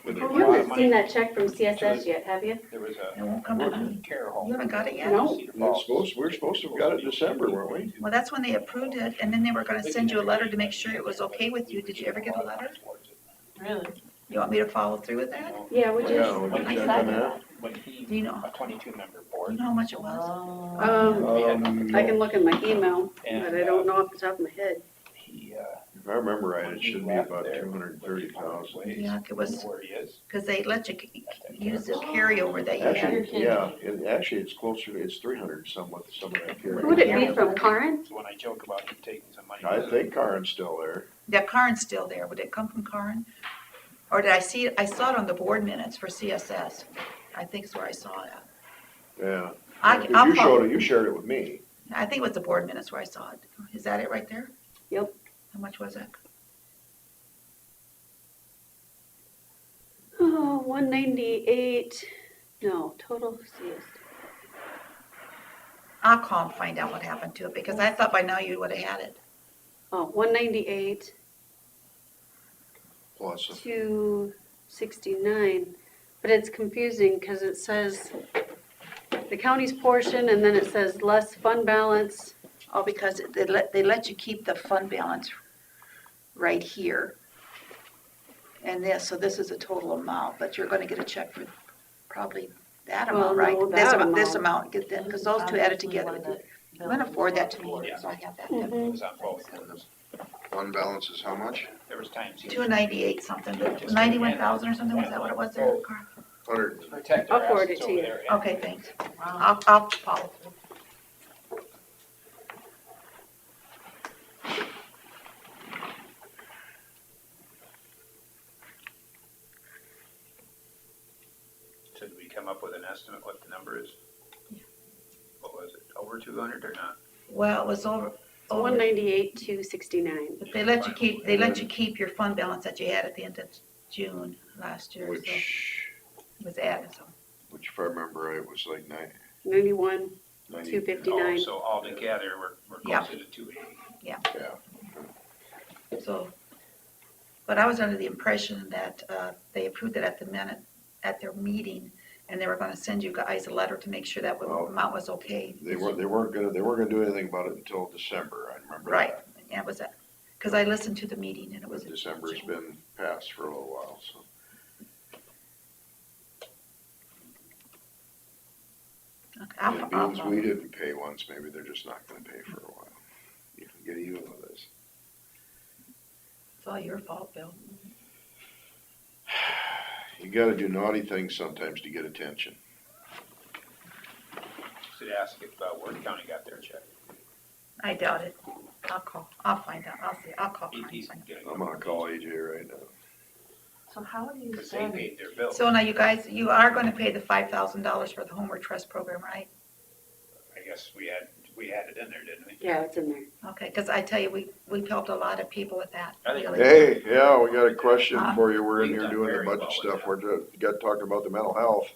When You there's a lot of haven't money, seen that check from CSS yet, have you? there was It won't come to me. a care home. You haven't got it yet? No. We're supposed to have got it in December, weren't we? Well, that's when they approved it, and then they were gonna send you a letter to make sure it was okay with you. Did you ever get a letter? Really? You want me to follow through with that? Yeah, we Yeah, just, would you I check saw on that? that. When he, Do you know, a 22-member do board. you know how much it was? Oh. I can look in my email, And, but I don't know off the top of my head. He, If I remember right, it should be about 230,000. Yeah, it was, Where he is. cause they let you use the carryover that you Actually, had. yeah, actually, it's closer, it's 300 somewhat, some of that carry. Would it be from Karen? So when I joke about him taking some money. I think Karen's still there. Yeah, Karen's still there. Would it come from Karen? Or did I see it? I saw it on the board minutes for CSS. I think it's where I saw it. Yeah. I'll You showed follow. it, you shared it with me. I think it was the board minutes where I saw it. Is that it right there? Yep. How much was it? Oh, 198, no, total CS. I'll call and find out what happened to it because I thought by now you would have had it. Oh, 198, Plus, 269, but it's confusing because it says the county's portion and then it says less fund balance. Oh, because they let you keep the fund balance right here. And so this is a total amount, but you're gonna get a check for probably that Well, amount, right? no, This that this amount. amount, get that, because those two added together. I'm gonna forward that to me, Yeah. so I have that. It was on both. fund balance is how much? There was times he. 298 something, 91,000 or something, was that what it was there? Carl? 100. Protect I'll their forward assets it to over you. there. Okay, thanks. Wow. I'll follow through. So did we come up with an estimate what the number is? What was it, over 200 or not? Well, it was over. 198, 269. But they let you keep your fund balance that you had at the end of June last year, so it was added, so. Which if I remember right, was like 91, 90. 259. Oh, so altogether, we're Yeah. closer to 280. Yeah. So, but I was under the impression that they approved it at their meeting, and they were gonna send you guys a letter to make sure that amount was okay. They weren't gonna do anything about it until December, I remember Right, that. yeah, it was that, because I listened to the meeting and it was. But December's been passed for a little while, so. Okay, And I'll beans follow. we didn't pay once, maybe they're just not gonna pay for a while. You can get even with this. It's all your fault, Bill. You gotta do naughty things sometimes to get attention. Should ask if Worth County got their check. I doubt it. I'll call, I'll find out, I'll call. He's find out. gonna I'm gonna call AJ right now. So how do you Because they send? paid their bill. So now you guys, you are gonna pay the $5,000 for the Homeward Trust program, right? I guess we had it in there, didn't we? Yeah, it's in there. Okay, because I tell you, we've helped a lot of people with that. I think- really. Hey, yeah, we got a question Huh? for you. We're in We've here done doing the very budget well with stuff. that. We're got talking about the mental health.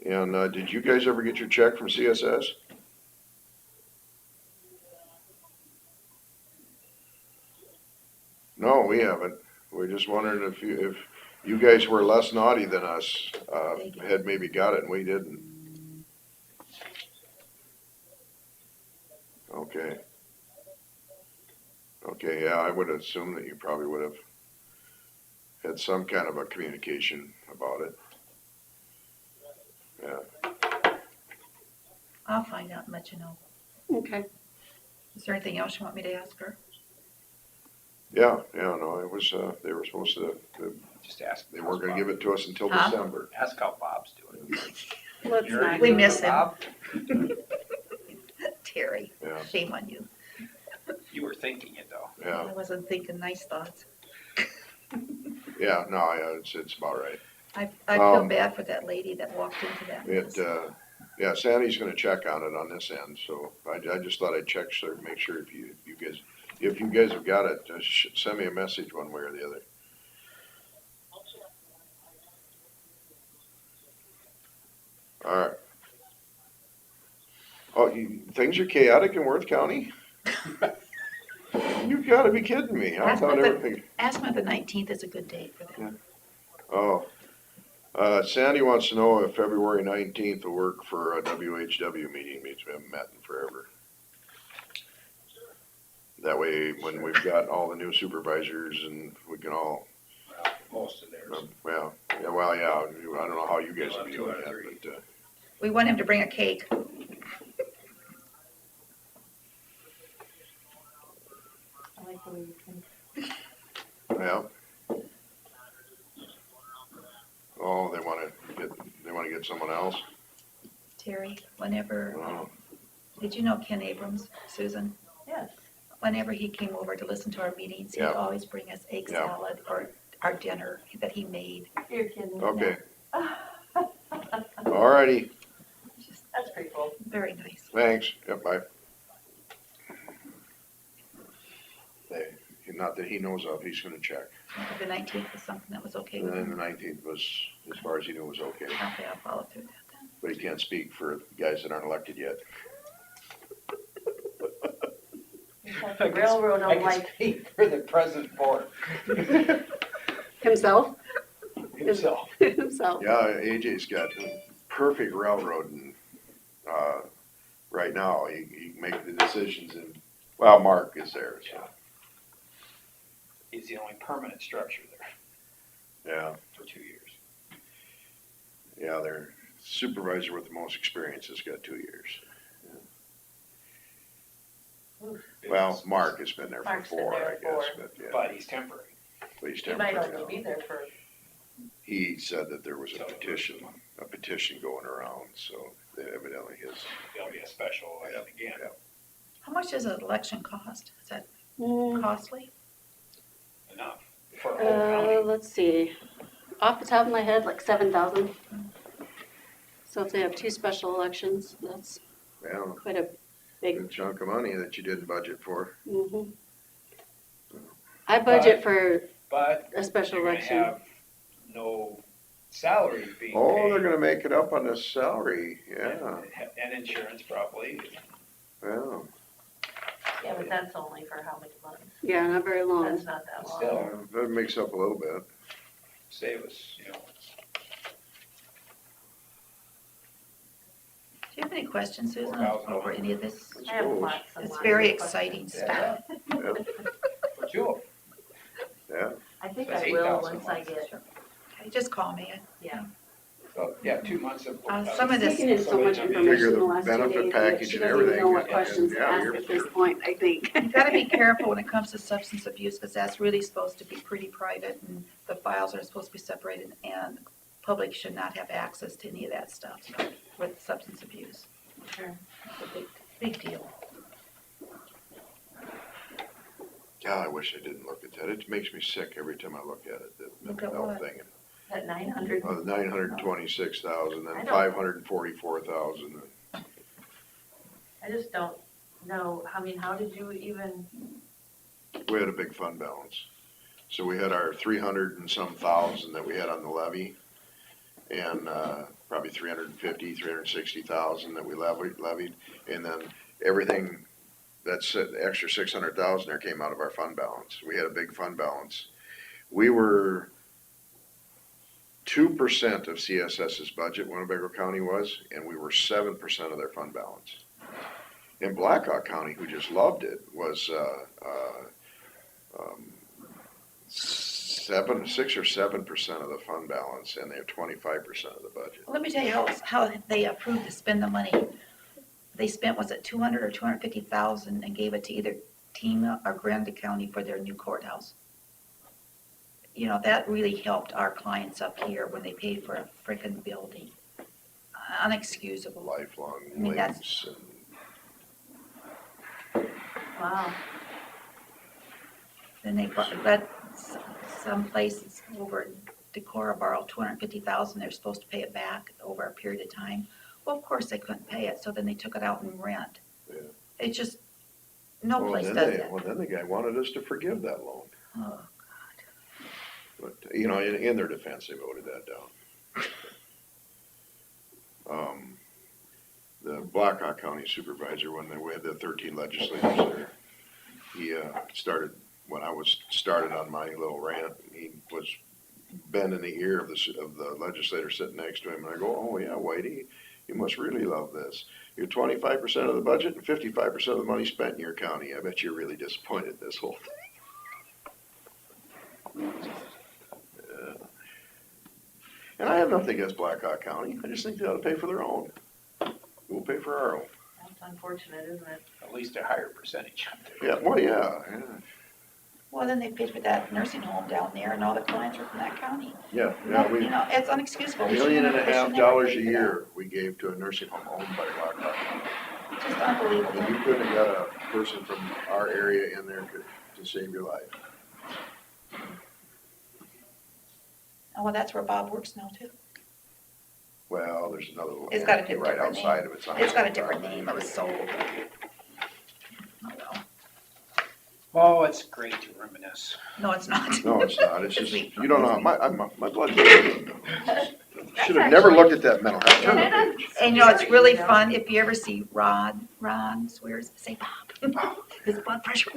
And, did you guys ever get your check from CSS? No, we haven't. We're just wondering if you guys were less naughty than us, Thank you. had maybe got it and we didn't. Okay. Okay, yeah, I would assume that you probably would have had some kind of a communication about it. Yeah, I'll find out and let you know. Okay. Is there anything else you want me to ask her? yeah, no, it was, they were supposed to, Just ask. they weren't gonna give it to us until Huh? December. Ask how Bob's doing. Let's You're- not. We miss him. Bob, Terry, Yeah. shame on you. you were thinking it though. Yeah, I wasn't thinking nice thoughts. yeah, no, yeah, it's about right. I feel Um, bad for that lady that walked into that mess. Yeah, Sandy's gonna check on it on this end, so I just thought I'd check, so make sure if you guys have got it, just send me a message one way or the other. Alright. Oh, things are chaotic in Worth County? You gotta be kidding me. I That's thought what the- everything, Ask me if the 19th is a good date for them. oh. Sandy wants to know if February 19th will work for a WHW meeting, means we haven't met in forever. That way, when we've got all the new supervisors and we can all, Most of theirs. well, I don't know how you guys will be Two doing out of that, three. but, We want him to bring a cake. I like the way you think. well. Oh, they wanna get someone else? Terry, whenever, Oh, did you know Ken Abrams, Susan? Yes. Whenever he came over to listen to our meetings, he'd Yeah. always bring us egg Yeah. salad or our dinner that he made. You're kidding. okay, alrighty, Just That's pretty cool. very nice. thanks, yep, bye. Not that he knows of, he's gonna check. Maybe the 19th was something that was okay And with then the him. 19th was, as far as he knew, was okay. Okay, I'll follow through that then. But he can't speak for guys that aren't elected yet. The railroad I of can like, speak for the present board Himself? himself. Himself. Yeah, AJ's got perfect railroading, right now. He can make the decisions and, well, Mark is there, so, He's the only permanent structure there yeah. for 2 years. Yeah, their supervisor with the most experience has got 2 years. Well, Mark has been there for Mark's been 4, there I for guess, but yeah, But he's temporary. but he's you might temporary only be now. there for, He said that there was a petition going around, so evidently his, There'll be a special election again. yeah. How much does an election cost? Is that Mm, costly? Enough for a whole county. let's see. Off the top of my head, like 7,000. So if they have 2 special elections, that's Well, quite a big. good chunk of money that you didn't budget for. Mhm. I budget for But a special you're gonna election. have no salaries being Oh, they're paid. gonna make it up on the salary, yeah, And insurance probably. well, yeah, but that's only for how many months? Yeah, not very long. That's not that long. Still, that makes up a little bit. save us, you know. Do you have any questions, Susan, $4,000. over any of this? I I have suppose. lots and It's lots very of exciting questions. stuff. For 2 of them. Yeah, I think That's I will 8,000 once I months. get, Okay, just call me. So, yeah, 2 months of. Some of this- Taking in so much Figure the information in the last 2 benefit days that package she and doesn't even know everything, what yeah, questions to yeah, ask you're- at this point, I think. You gotta be careful when it comes to substance abuse, because that's really supposed to be pretty private, and the files are supposed to be separated, and the public should not have access to any of that stuff, so, with substance abuse. Sure. Big deal. God, I wish I didn't look at that. It makes me sick every time I look at it, the Look at whole what? thing. At 900, 926,000, I then don't- 544,000. I just don't know, I mean, how did you even, We had a big fund balance. So we had our 300 and some thousand that we had on the levy, and probably 360,000 that we levied, and then everything, that's the extra 600,000 there came out of our fund balance. We had a big fund balance. We were 2% of CSS's budget, Winnebago County was, and we were 7% of their fund balance. In Blackhawk County, who just loved it, was 6 or 7% of the fund balance, and they have 25% of the budget. Let me tell you how they approved to spend the money. They spent, was it 200 or 250,000 and gave it to either Tema or Grande County for their new courthouse. You know, that really helped our clients up here when they paid for a frickin' building. Unexcusable. Lifelong I mean, that's- links and wow, Then they let some places over in Decorah borrow 250,000. They're supposed to pay it back over a period of time. Well, of course they couldn't pay it, so then they took it out in rent. Yeah. It's just, no Well, place then does they- that. Well, then the guy wanted us to forgive that loan. Oh, But, you know, in their defense, they voted that down. The Blackhawk County Supervisor, when we had the 13 legislators there, he started, when I started on my little rant, he was bending the ear of the legislator sitting next to him, and I go, oh yeah, Whitey, you must really love this. You're 25% of the budget and 55% of the money spent in your county. I bet you're really disappointed in this whole thing. Yeah. And I have nothing against Blackhawk County. I just think they ought to pay for their own. We'll pay for our own. that's unfortunate, isn't it? At least a higher percentage up there. Yeah, well, yeah. well, then they paid for that nursing home down there and all the clients were from that county. Yeah, No, we, you know, it's unexcusable. We $1.5 shouldn't- they should million never a pay for that. year we gave to a nursing home owned by Blackhawk County. Just unbelievable. And you couldn't have got a person from our area in there to save your life. Oh, well, that's where Bob works now too. Well, there's another one. It's got a right different name. outside of it. It's got a different name. It was sold. Oh, well. Oh, it's great to reminisce. No, it's not. No, it's not. It's just, Sweet. you don't know, my blood. Should have never looked at that mental health page. And you know, it's really fun if you ever see Ron swears, say Bob. His blood pressure.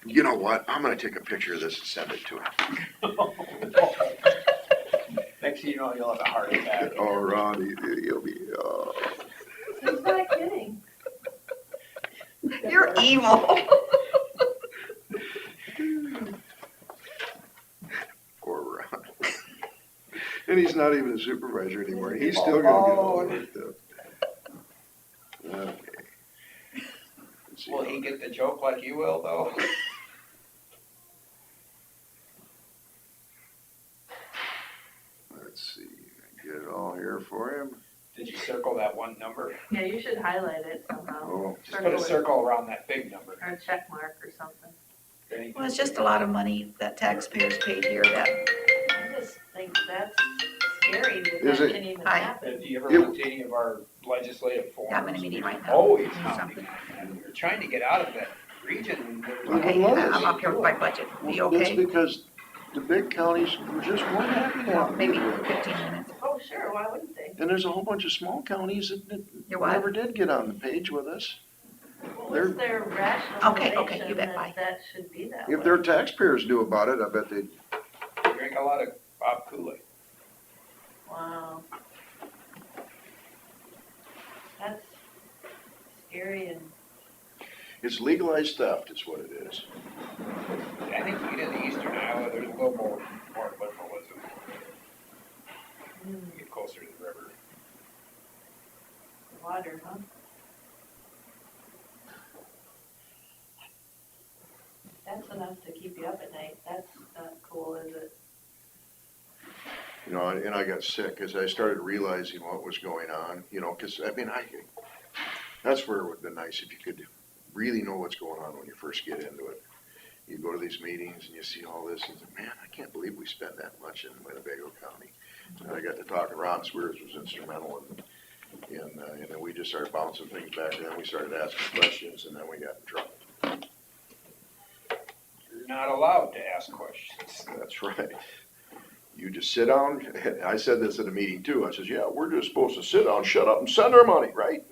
You know what? I'm gonna take a picture of this and send it to him. Next thing you know, you'll have a heart attack. Oh, Ronnie, you'll be, Who's not kidding? You're evil. poor Ron. And he's not even a supervisor anymore. He's still gonna get all worked up. Okay. Let's see. Will he get the joke like you will, though? Let's see, get it all here for him. Did you circle that one number? Yeah, you should highlight it somehow, Oh, Just put a it. circle around that big number. Or a check mark or something. Then you Well, can it's just see a it. lot of money that taxpayers paid here that, I just think that's scary that Is that it- can even Hi. happen. Have you ever It- went to any of our legislative forums? yeah, I'm in a meeting right now. Always Do something. something. And we're trying to get out of that region. There's Okay, Well, I'm up here with my budget. Be Well, that's okay? because the big counties were just more happy to Well, have maybe people. 15 minutes. Oh, sure, why wouldn't they? And there's a whole bunch of small counties that You're what? never did get on the page with us. What They're- was their rationalization okay, you bet, bye. that should be that way? If their taxpayers knew about it, I bet they'd, Drink a lot of Bob Kool-Aid. Wow. That's scary and, it's legalized theft is what it is. I think you get into eastern Iowa, there's a little more liberalism. You get closer to the river. water, huh? That's enough to keep you up at night. That's not cool, is it? You know, and I got sick as I started realizing what was going on, you know, cause I mean, that's where it would've been nice if you could really know what's going on when you first get into it. You go to these meetings and you see all this and think, man, I can't believe we spend that much in Winnebago County. And I got to talk, and Ron Spears was instrumental and then we just started bouncing things back, and then we started asking questions, and then we got in trouble. You're not allowed to ask questions. That's right. You just sit down, I said this at a meeting too, I says, yeah, we're just supposed to sit down, shut up and send our money, right?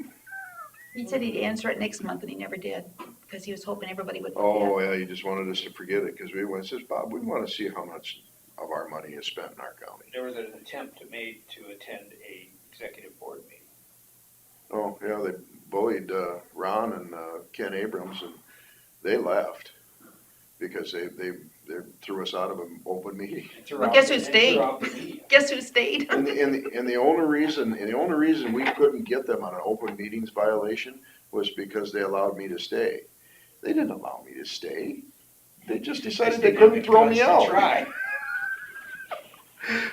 He said he'd answer it next month and he never did, because he was hoping everybody would Oh, forget. yeah, he just wanted us to forget it, cause we went, says, Bob, we wanna see how much of our money is spent in our county. There was an attempt made to attend a executive board meeting. Oh, yeah, they bullied, Ron and, Ken Abrams, and they left, because they threw us out of an open meeting. Well, guess who And stayed? throughout the meeting. Guess who stayed? And the only reason we couldn't get them on an open meetings violation was because they allowed me to stay. They didn't allow me to stay. They just decided they didn't have couldn't the throw me guts to out. try.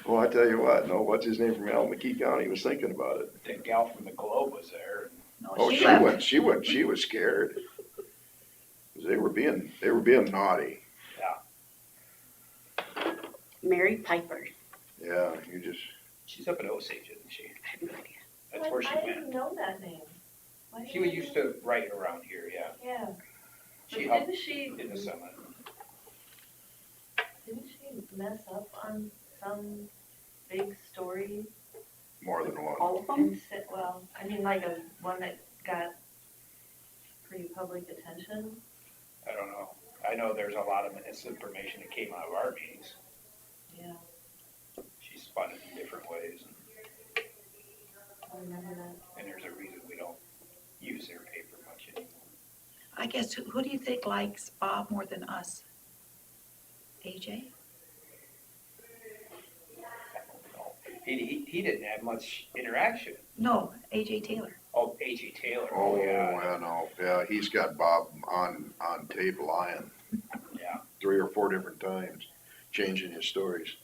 Well, I tell you what, no, what's his name from McKee County was thinking about it. The gal from the Globe was there. No, Oh, she left. she was scared. 'Cause they were being naughty. Mary Piper. Yeah, you just, She's up in Osage, isn't she? I have no idea. That's where she I went. didn't know that name. Why She didn't used to write around here, yeah. Yeah. She But helped didn't in the summit. she mess up on some big story? more than one. All of them? And sit, well, I mean, like one that got pretty public attention? I don't know. I know there's a lot of misinformation that came out of our meetings. Yeah, She spun it in different ways, I remember that. and there's a reason we don't use their paper much anymore. I guess, who do you think likes Bob more than us? AJ? He didn't have much interaction. No, AJ Taylor. Oh, A.J. Taylor, Oh, yeah. no, yeah, he's got Bob on tape lying Yeah. 3 or 4 different times, changing his stories.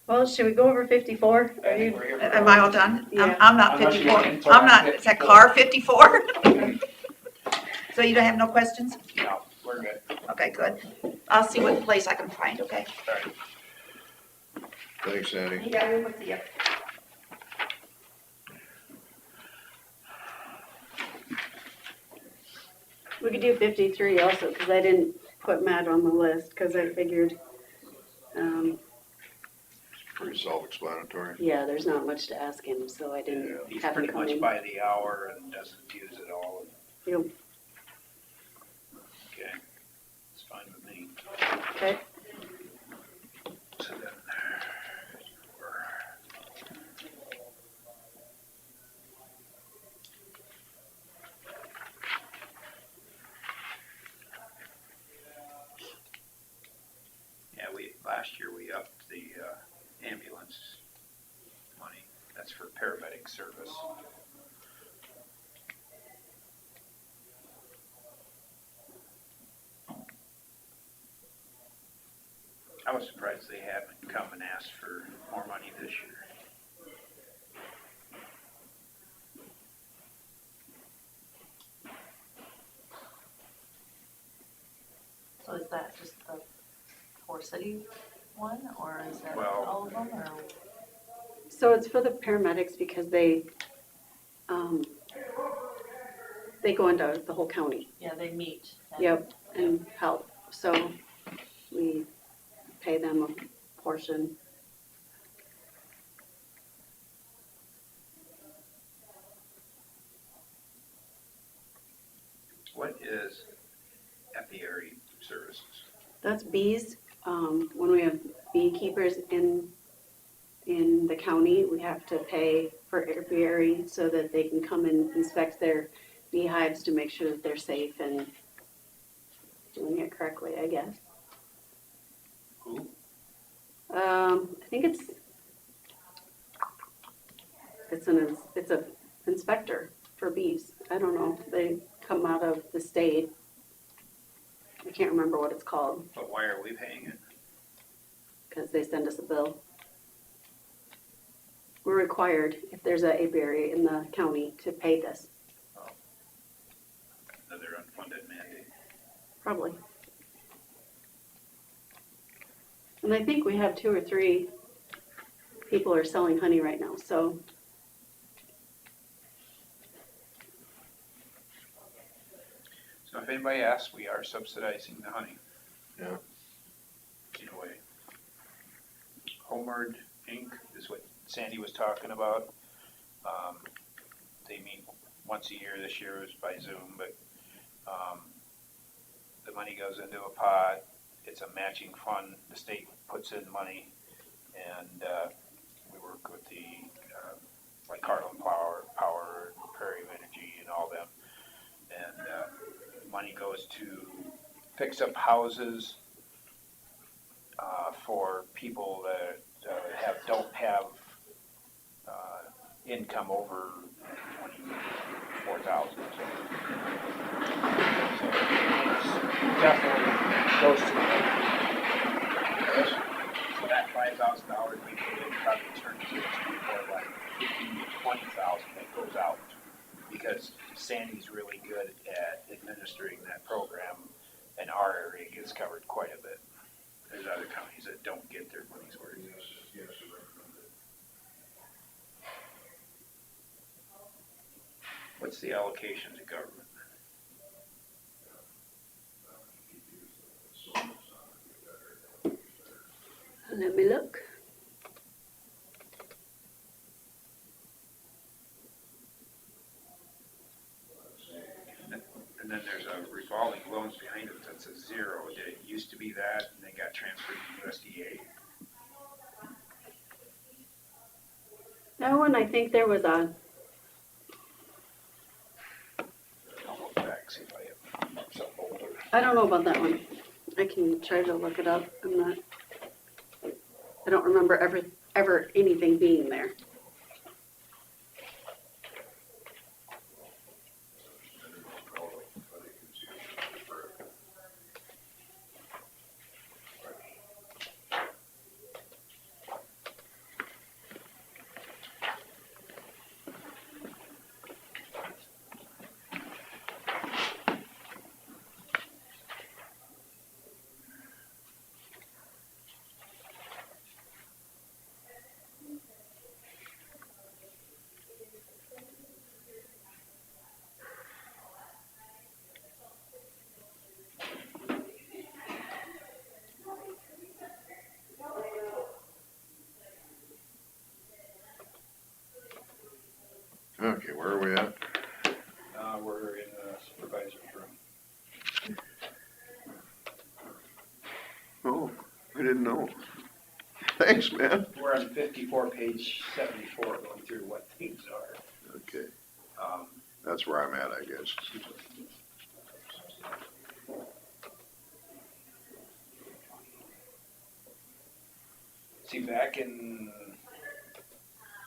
Well, should we go over 54? I Are think you, we're here for Am I all done? Yeah. I'm not Unless you 54. want to talk I'm not, is that 54. car 54? So you don't have no questions? No, we're good. Okay, good. I'll see what place I can find, okay? All right. Thanks, Sandy. Yeah, we'll see you. we could do 53 also, because I didn't put Matt on the list, because I figured, Pretty self-explanatory. yeah, there's not much to ask him, so I Yeah. didn't He's have him pretty come much in. by the hour and doesn't use it all. Yep. Okay, it's fine with me. Okay. So then, yeah, last year we upped the ambulance money. That's for paramedic service. I was surprised they haven't come and asked for more money this year. So is that just the Four City one, or is that Well- all of them, or? So it's for the paramedics because they go into the whole county. Yeah, they meet. and- Yep, and help, so we pay them a portion. What is apiary services? That's bees, when we have beekeepers in the county, we have to pay for apiary so that they can come and inspect their beehives to make sure that they're safe and doing it correctly, I guess. Who? I think it's a inspector for bees. I don't know. They come out of the state. I can't remember what it's called But why are we paying it? because they send us a bill. We're required, if there's an apiary in the county, to pay this, Another unfunded mandate. probably. And I think we have 2 or 3 people are selling honey right now, so. So if anybody asks, we are subsidizing the honey. Yeah. In a way. Homeward Inc. is what Sandy was talking about. They meet once a year. This year was by Zoom, but the money goes into a pot. It's a matching fund. The state puts in money, and we work with the like Heartland Power, Prairie Energy, and all them. And money goes to fix up houses for people that don't have income over 24,000. So it's definitely goes to so that $5,000 we put in probably turns into more like 15,000 to 20,000 that goes out, because Sandy's really good at administering that program, and our area gets covered quite a bit. There's other counties that don't get their money's worth. What's the allocation to government? Let me look. And then there's a revolving loans behind it that's a 0. It used to be that, and they got transferred to USDA. That one, I think there was a, I'll look back, see if I have something older. I don't know about that one. I can try to look it up. I don't remember ever anything being there. Okay, where are we at? We're in the supervisor's room. Oh, I didn't know. Thanks, man. We're on 54, page 74, going through what things are. Okay, Um, that's where I'm at, I guess. See, back in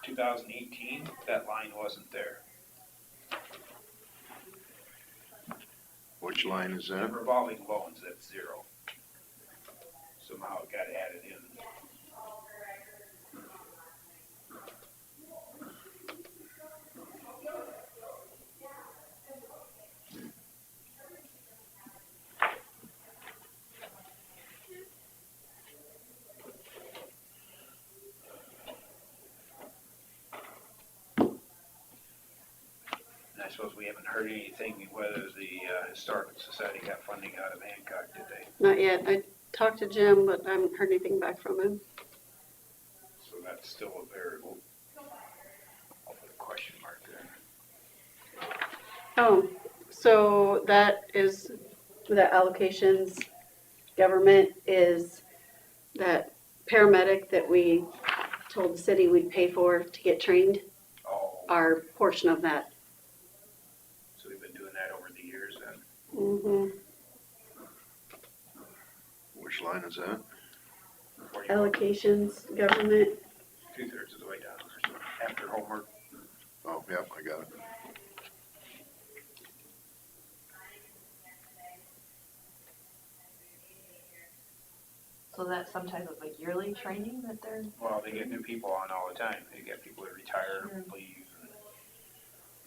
2018, that line wasn't there. Which line is The that? revolving loans, that's 0. Somehow it got added in. And I suppose we haven't heard anything whether the Historical Society got funding out of Hancock, did they? Not yet. I talked to Jim, but I haven't heard anything back from him. So that's still a variable. I'll put a question mark there. Oh, so that is, the allocations, government is that paramedic that we told the city we'd pay for to get trained, Oh, our portion of that. so we've been doing that over the years then? Mm-hmm. Which line is that? 41, Allocations, government, 2/3 of the way down, or so, after homework. Oh, yep, I got it. So that's some type of a yearly training that they're, Well, they get new people on all the time. They get people that retire, leave.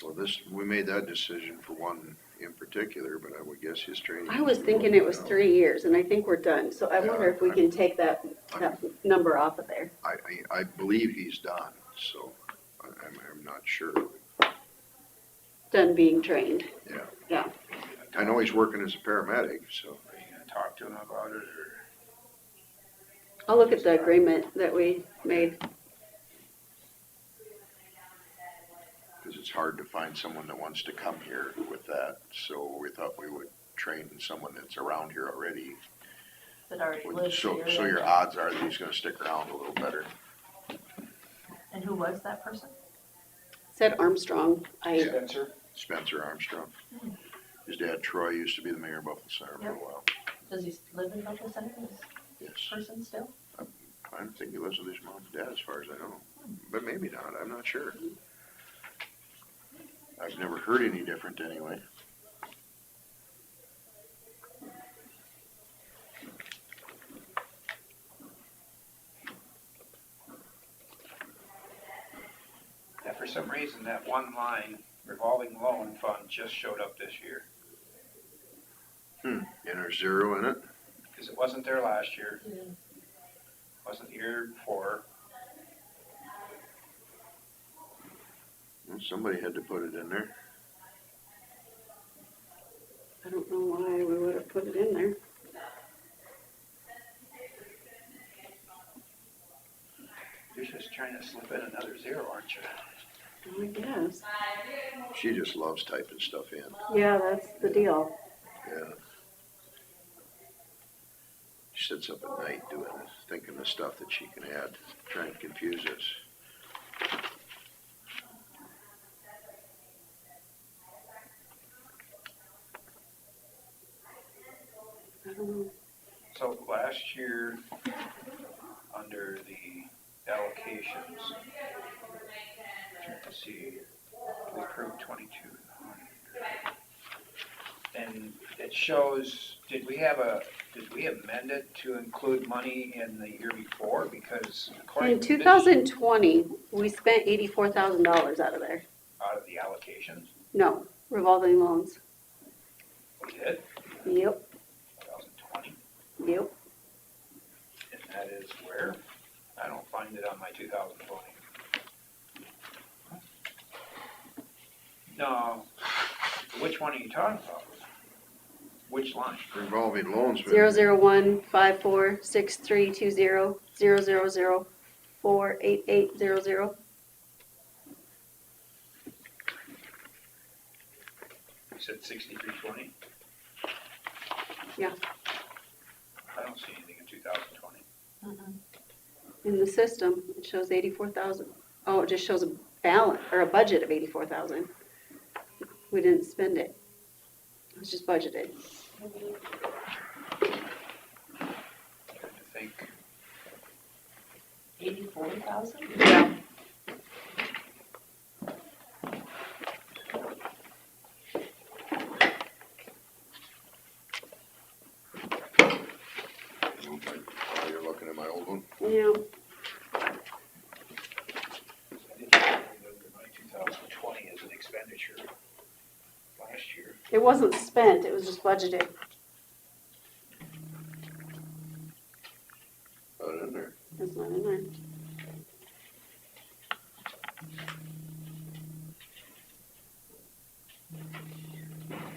Well, we made that decision for one in particular, but I would guess his training. I was thinking it was 3 years, and I think we're done, so I wonder if we can take that number off of there. I believe he's done, so I'm not sure. Done being trained. I know he's working as a paramedic, so. Are you gonna talk to him about it, or? I'll look at the agreement that we made. Because it's hard to find someone that wants to come here with that, so we thought we would train someone that's around here already. that already live So here. your odds are that he's gonna stick around a little better. And who was that person? Said Armstrong, Spencer? Spencer Armstrong. His dad Troy used to be the mayor of Buffalo Center for a Yep. while. Does he live in Buffalo Center, this Yes. person still? I don't think he lives with his mom and dad as far as I know, but maybe not, I'm not sure. I've never heard any different anyway. Yeah, for some reason, that one line, revolving loan fund, just showed up this year. And there's zero in it. Because it wasn't there last year. Wasn't the year before. Well, somebody had to put it in there. I don't know why we would have put it in there. You're just trying to slip in another zero, aren't you? I guess. She just loves typing stuff in, Yeah, that's the deal. yeah. She sits up at night doing this, thinking the stuff that she can add, trying to confuse us. I don't know. So last year, under the allocations, let's see, we approved 2200. And it shows, did we amend it to include money in the year before? Because according In to this, 2020, we spent $84,000 out of there. out of the allocations, No, revolving loans. we did, Yep, 2020, yep. and that is where? I don't find it on my 2020. No, which one are you talking about? Which line? Revolving loans. 001546320 000488800. You said 6320? Yeah. I don't see anything in 2020. In the system, it shows 84,000. Oh, it just shows a balance, or a budget of 84,000. We didn't spend it. It was just budgeted. Trying to think. 84,000? Yeah. Oh, you're looking at my old one? Yeah. I didn't remember my 2020 as an expenditure last year. It wasn't spent, it was just budgeted. Not in there. It's not in there.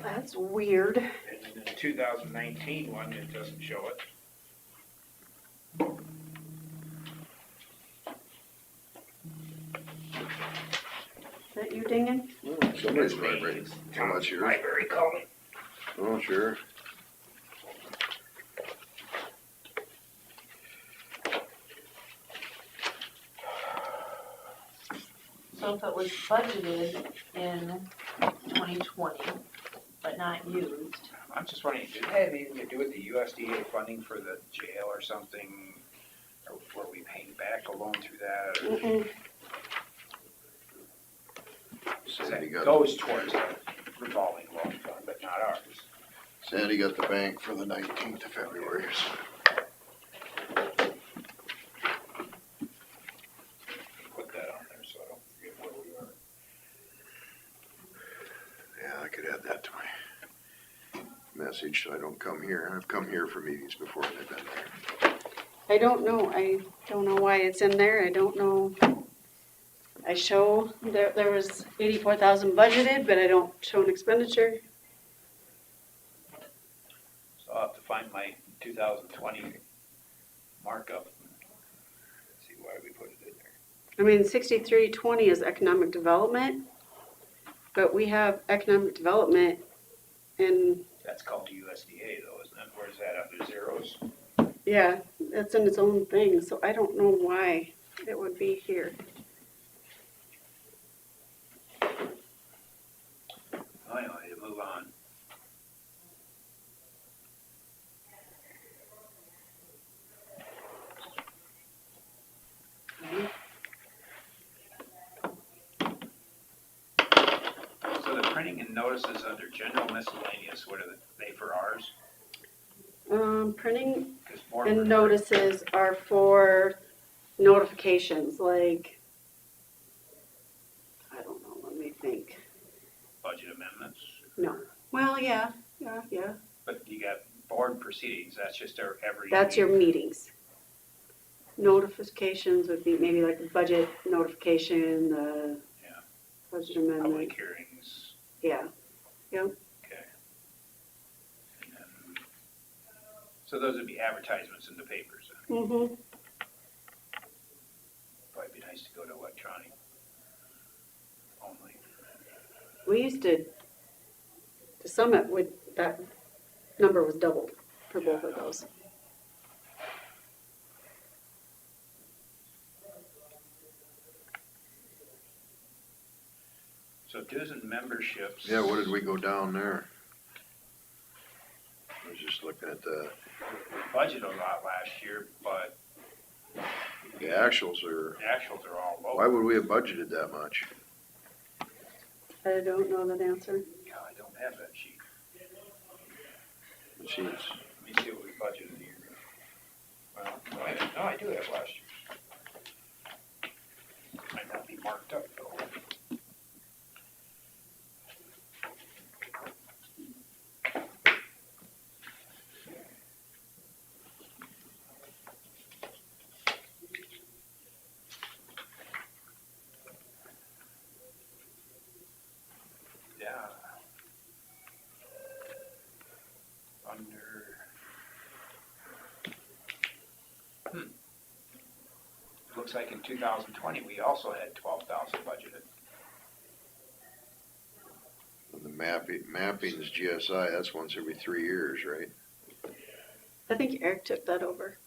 That's weird. And in the 2019 one, it doesn't show it. Is that you dinging? Somebody's vibrating. Oh, that's yours? Library calling. Oh, sure. So if it was budgeted in 2020, but not used, I'm just wondering, did it have anything to do with the USDA funding for the jail or something? Or were we paying back a loan through that? Or- Mm-mm. 'cause Sandy that got, goes towards the revolving loan fund, but not ours. Sandy got the bank for the 19th of February, so. message so I don't come here. I've come here for meetings before and they've been there. I don't know why it's in there, I don't know. I show, there was 84,000 budgeted, but I don't show an expenditure. So I'll have to find my 2020 markup. See why we put it in there. I mean, 6320 is economic development, but we have economic development in, That's called USDA though, isn't it? Where's that, under zeros? yeah, it's in its own thing, so I don't know why it would be here. Oh, anyway, move on. So the printing and notices under general miscellaneous, what are they for ours? Printing 'Cause board and member- notices are for notifications, like, I don't know, let me think. Budget amendments. No. Well, yeah. But you got board proceedings, that's just our every. That's your meetings. Notifications would be maybe like the budget notification, the Yeah. budget amendment, Public hearings, yeah. okay. And then- So those would be advertisements in the papers. Mm-hmm. Probably be nice to go to electronic only. We used to Summit would, that number was doubled for both of those. So dues and memberships. Yeah, what did we go down there? I was just looking at the Budgeted a lot last year, but actuals are, the actuals are all low. why would we have budgeted that much? I don't know that answer. Yeah, I don't have that sheet. The sheets. Let me see what we budgeted here. Well, no, I do have last year's. Might not be marked up though. Yeah. Under. Looks like in 2020, we also had 12,000 budgeted. And the mapping's GSI, that's once every 3 years, right? I think Eric took that over.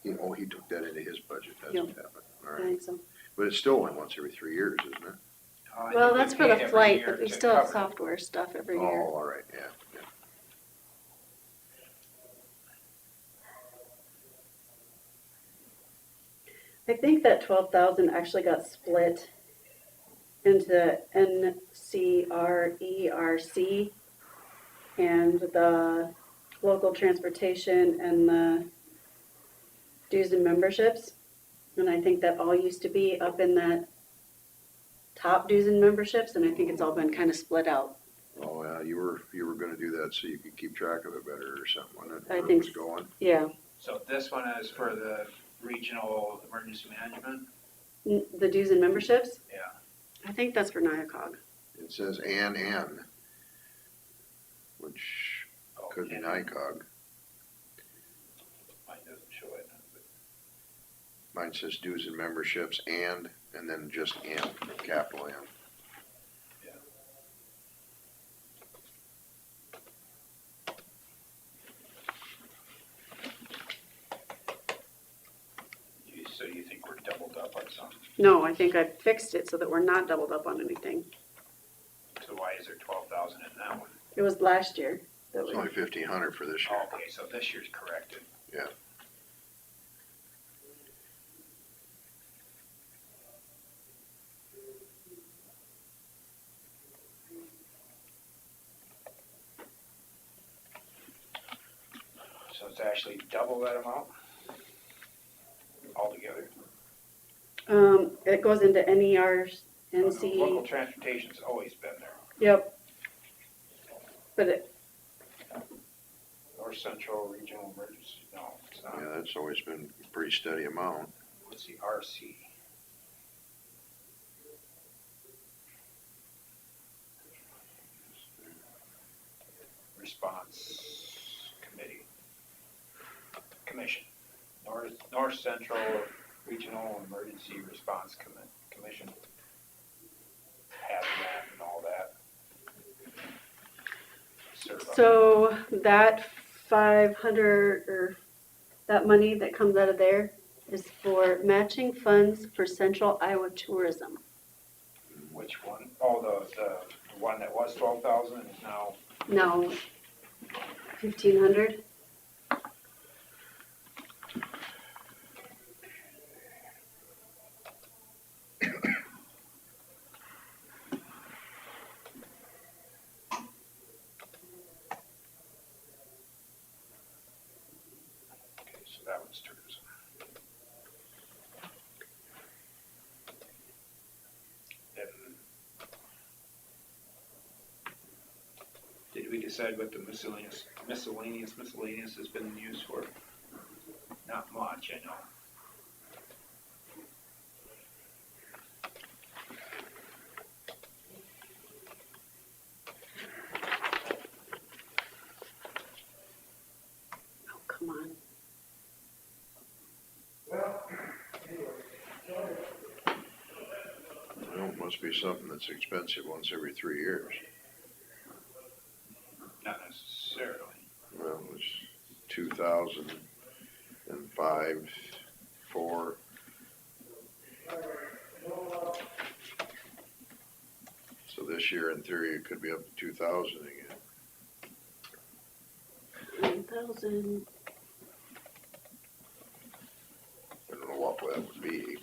He took that into his budget, that's Yep. what happened, all I right. think so. But it's still only once every 3 years, isn't it? I Well, think we that's for paid the every flight, year but we to still have cover it. software stuff every Oh, year. all right, yeah. I think that 12,000 actually got split into NCRERC and the local transportation and the dues and memberships. And I think that all used to be up in that top dues and memberships, and I think it's all been kind of split out. Oh, yeah, you were gonna do that so you could keep track of it better or something, wasn't it? I Where it think was going? Yeah, So this one is for the regional emergency management? the dues and memberships, Yeah. I think that's for NIACOG. It says N, which Oh, could be and NICOG. Mine doesn't show it. But Mine says dues and memberships and then just N, capital N. So you think we're doubled up on something? No, I think I fixed it so that we're not doubled up on anything. So why is there 12,000 in that one? It was last year. That It's we, only 1,500 for this year. Oh, okay, so this year's corrected. Yeah. So it's actually double that amount altogether? it goes into NERs, Local NC, transportation's always been there. yep. But Central Regional Emergency, no, it's not. Yeah, that's always been a pretty steady amount. What's the RC? Response Committee. Commission. North Central Regional Emergency Response Commission. Hazmat and all that. So that 500, or that money that comes out of there is for matching funds for Central Iowa tourism. Which one? Oh, the one that was 12,000 is now, No, 1,500. okay, so that was tourism. Then, did we decide what the miscellaneous has been used for? Not much, I know. Oh, come on. Well, it must be something that's expensive once every 3 years. Not necessarily. Well, it was 2005, 4. So this year, in theory, it could be up to 2,000 again. 1,000. I don't know what that would be.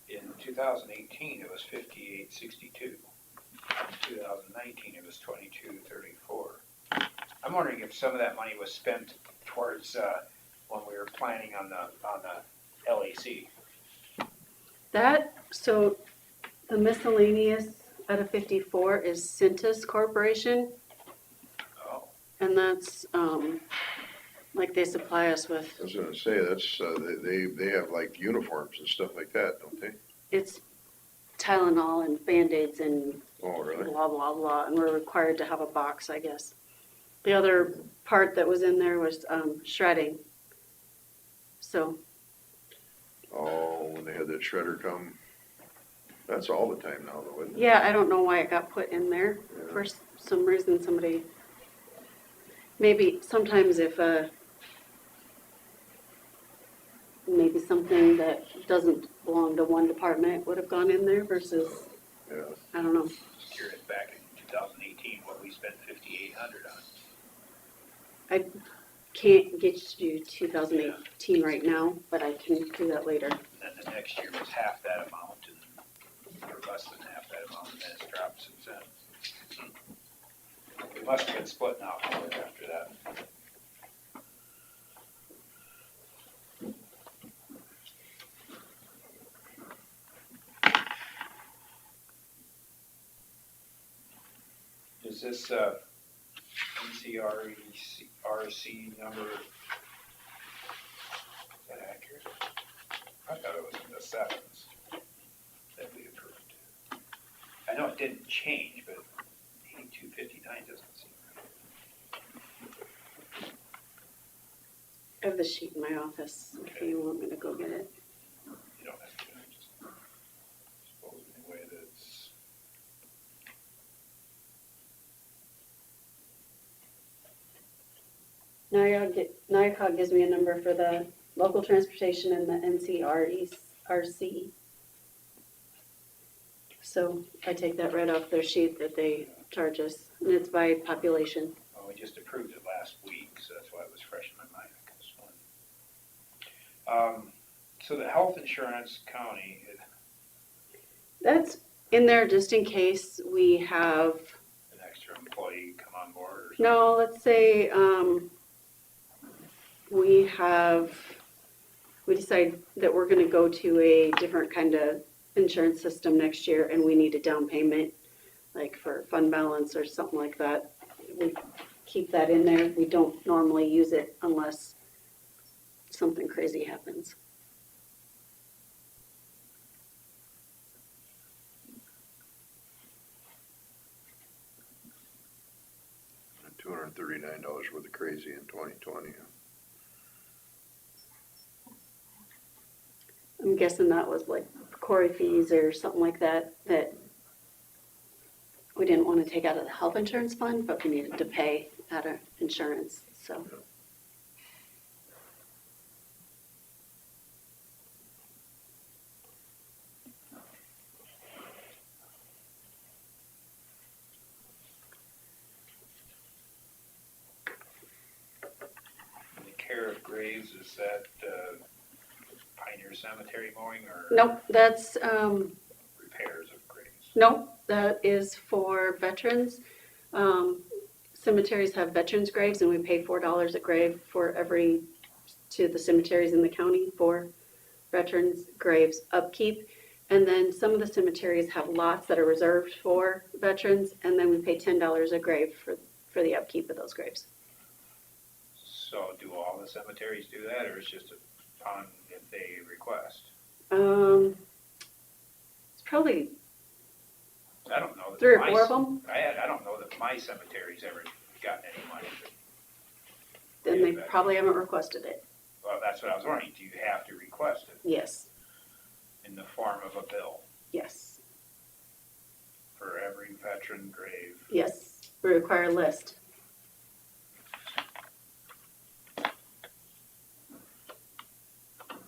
In 2018, it was 5862. In 2019, it was 2234. I'm wondering if some of that money was spent towards when we were planning on the LAC. So the miscellaneous out of 54 is Cintas Corporation, Oh, and that's, like they supply us with, I was gonna say, that's, they have like uniforms and stuff like that, don't they? it's Tylenol and Band-Aids and Oh, really? blah, blah, blah, and we're required to have a box, I guess. The other part that was in there was shredding. So, Oh, when they had that shredder come, that's all the time now, though, isn't it? yeah, I don't know why it got put in there. For some reason, somebody, maybe sometimes if, maybe something that doesn't belong to one department would have gone in there versus, Yeah. I don't know. just curious, back in 2018, what we spent 5,800 on. Can't get you 2018 right now, but I can do that later. And then the next year was half that amount, or less than half that amount, and then it's dropped since then. We must have been splitting out more after that. Is this NCRC number, is that accurate? I thought it was in the sevens that we approved. I know it didn't change, but 8259 doesn't seem right. I have the sheet in my office if you want me to go get it. You don't have to, I just suppose in a way that it's, NICOG gives me a number for the local transportation and the NCRC. So I take that right off their sheet that they charge us, and it's by population. well, we just approved it last week, so that's why it was fresh in my mind. I could've sworn. So the health insurance county, That's in there just in case we have, an extra employee come on board or something? no, let's say, we decide that we're gonna go to a different kind of insurance system next year and we need a down payment. like for fund balance or something like that. We keep that in there. We don't normally use it unless something crazy happens. $239 worth of crazy in 2020. I'm guessing that was like quarry fees or something like that, that we didn't want to take out of the health insurance fund, but we needed to pay out of insurance, so. The care of graves, is that Pioneer Cemetery mowing or Nope, that's, repairs of graves? nope, that is for veterans. Cemeteries have veterans graves and we pay $4 a grave to the cemeteries in the county for veterans graves upkeep. And then some of the cemeteries have lots that are reserved for veterans, and then we pay $10 a grave for the upkeep of those graves. So do all the cemeteries do that, or it's just upon if they request? It's probably I don't know. that 3 or my 4 of c- them. I don't know that my cemetery's ever gotten any money. Then they probably haven't requested it. Well, that's what I was wondering. Do you have to request it Yes, in the form of a bill yes, for every veteran grave? yes. We require a list.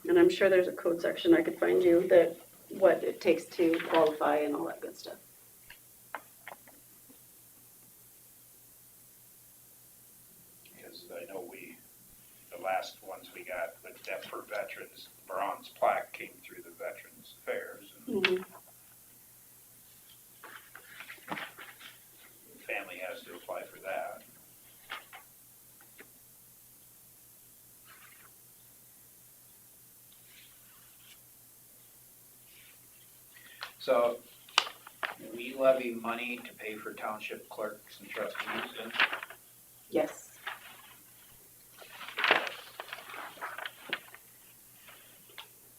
And I'm sure there's a code section I could find you that what it takes to qualify and all that good stuff. Because I know the last ones we got with Death for Veterans, bronze plaque came through the Veterans Affairs. And Mhm. the family has to apply for that. So we levy money to pay for township clerks and trustees, and Yes.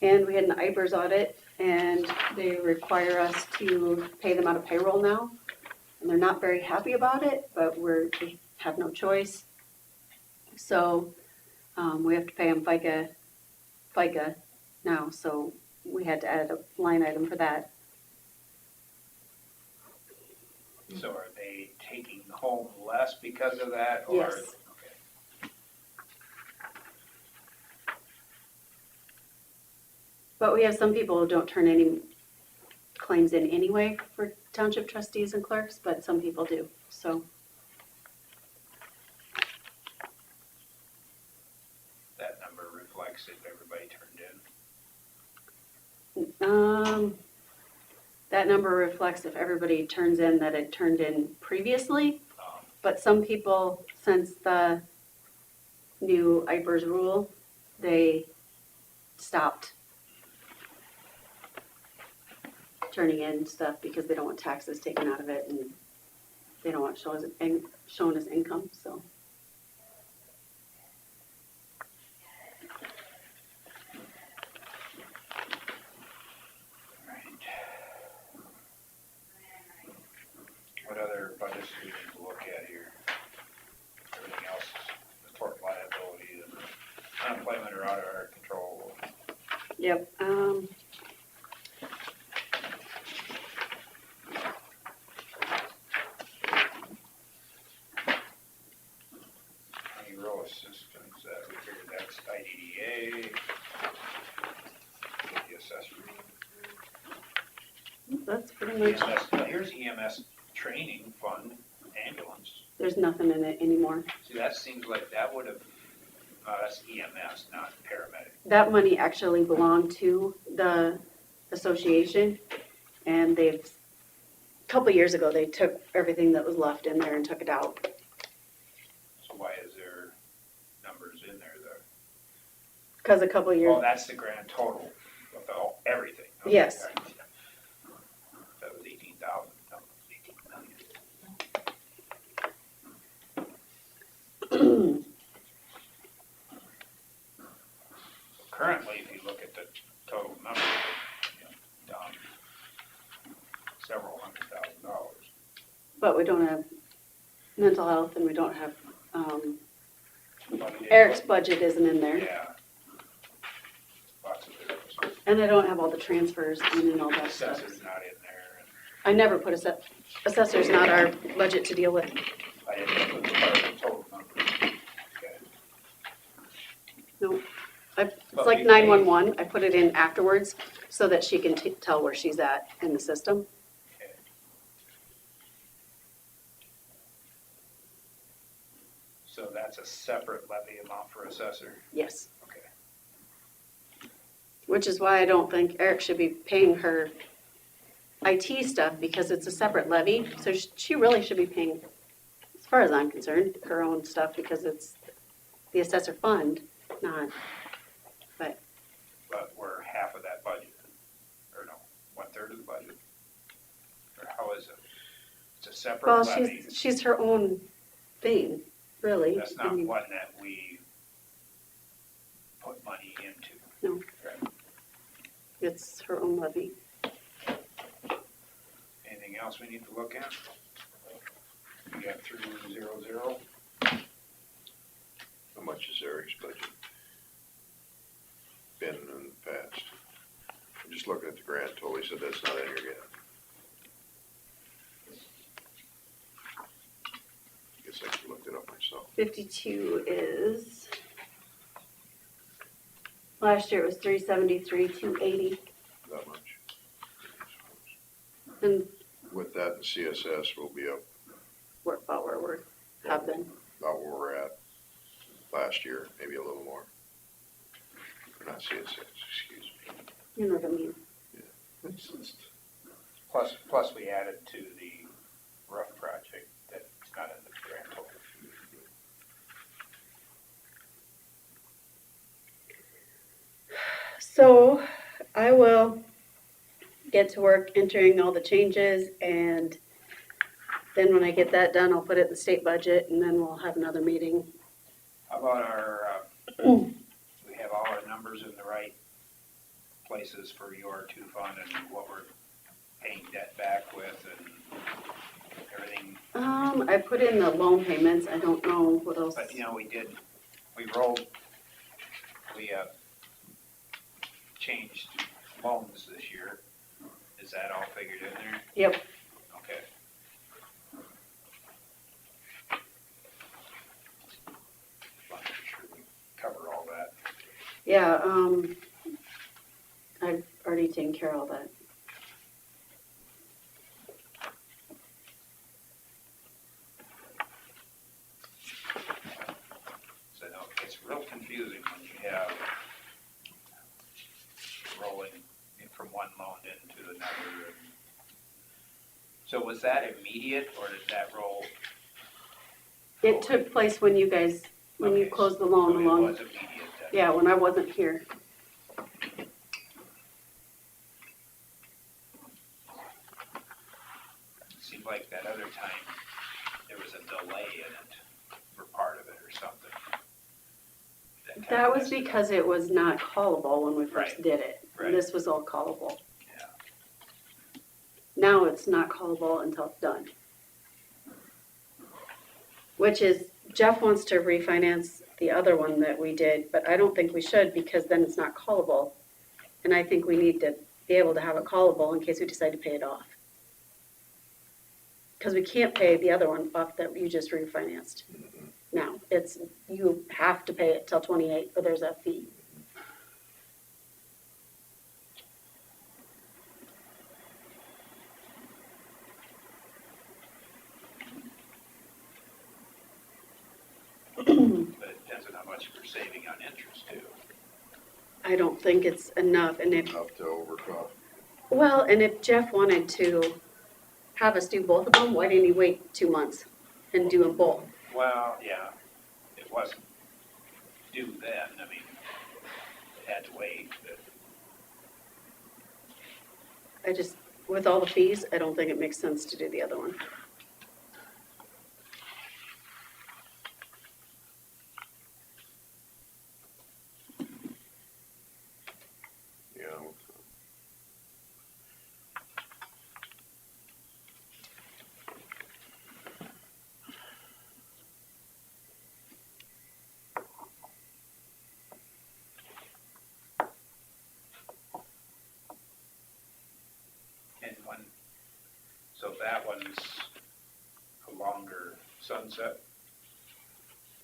And we had an IBRS audit, and they require us to pay them out of payroll now. And they're not very happy about it, but we have no choice. So, we have to pay them FICA now, so we had to add a line item for that. so are they taking home less because of that, or? Yes. Okay. But we have some people who don't turn any claims in anyway for township trustees and clerks, but some people do, so. That number reflects if everybody turned in. That number reflects if everybody turns in that it turned in previously, Um, but some people, since the new IPERS rule, they stopped turning in stuff because they don't want taxes taken out of it and they don't want it shown as income, so. Right. What other budgets do we need to look at here? Everything else is the tort liability and unemployment are out of our control. Yep, County row assistance, we figured that's IDDA. The assessor. that's pretty much, EMS, here's EMS training fund, ambulance. there's nothing in it anymore. See, that seems like that would have, that's EMS, not paramedic. That money actually belonged to the association, and a couple years ago, they took everything that was left in there and took it out. So why is there numbers in there though? Because a couple Oh, years, that's the grand total of everything. Okay, Yes. all right. That was 18,000, no, it was 18 million. currently, if you look at the total number, down several $100,000. But we don't have mental health and we don't have, But it is- Eric's budget isn't in there. Yeah. Lots of zeros. And I don't have all the transfers in and all that stuff. Assessor's not in there, and I never put assessor's not our budget to deal with. I didn't put the part of the total number. Okay. No, it's But like we 911, I put it in afterwards so that she can tell where she's at in the system. Okay. So that's a separate levy amount for assessor? Yes. Okay. Which is why I don't think Eric should be paying her IT stuff because it's a separate levy. So she really should be paying, as far as I'm concerned, her own stuff because it's the assessor fund, not, But we're half of that budget, or no, 1/3 of the budget? Or how is it? It's a separate well, levy. she's her own thing, really. That's I not mean, one that we put money into. No. Okay. It's her own levy. Anything else we need to look at? We got through 00. How much is Eric's budget? Been in the past. I'm just looking at the grand total, he said that's not in here yet. Guess I could look it up myself. 52 is, last year it was 373, 280. That much. And With that, the CSS will be up we're about where we have been. about where we're at last year, maybe a little more. Or not CSS, excuse me. You know what I mean? It's just- Plus we added to the roof project that's not in the grand total. So I will get to work entering all the changes and then when I get that done, I'll put it in the state budget and then we'll have another meeting. How about we have all our numbers in the right places for your two fund and what we're paying debt back with and everything. I put in the loan payments. I don't know what else. But, we changed loans this year. Is that all figured in there? Yep. Okay. Want to make sure we cover all that. Yeah, I've already taken care of all that. So no, it's real confusing when you have rolling from one loan into another. So was that immediate or did that roll? It took place when you guys, when you Okay, closed the loan so along. it was immediate then? Yeah, when I wasn't here. Seemed like that other time there was a delay in it for part of it or something. kinda That was messed it up. because it was not callable when we first Right, did it. right. This was all callable. Yeah. Now it's not callable until it's done. Which is, Jeff wants to refinance the other one that we did, but I don't think we should because then it's not callable. And I think we need to be able to have it callable in case we decide to pay it off. Because we can't pay the other one off that you just refinanced. Now, you have to pay it till 28 or there's a fee. But it depends on how much we're saving on interest too. I don't think it's enough, and if, Enough to overcome. well, and if Jeff wanted to have us do both of them, why didn't he wait 2 months and do them both? Well, yeah, it wasn't due then, I mean, it had to wait, but I just, with all the fees, I don't think it makes sense to do the other one. And one, so that one's a longer sunset.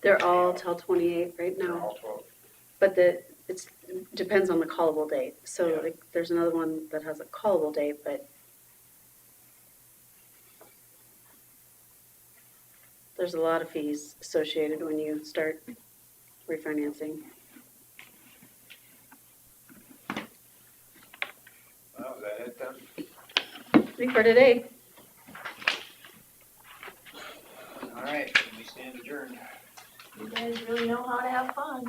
They're all till 28 right They're now, all 12. but it's, depends on the callable date. So Yeah. like, there's another one that has a callable date, but there's a lot of fees associated when you start refinancing. Well, is that it then? I think for today. All right, we stand adjourned. You guys really know how to have fun.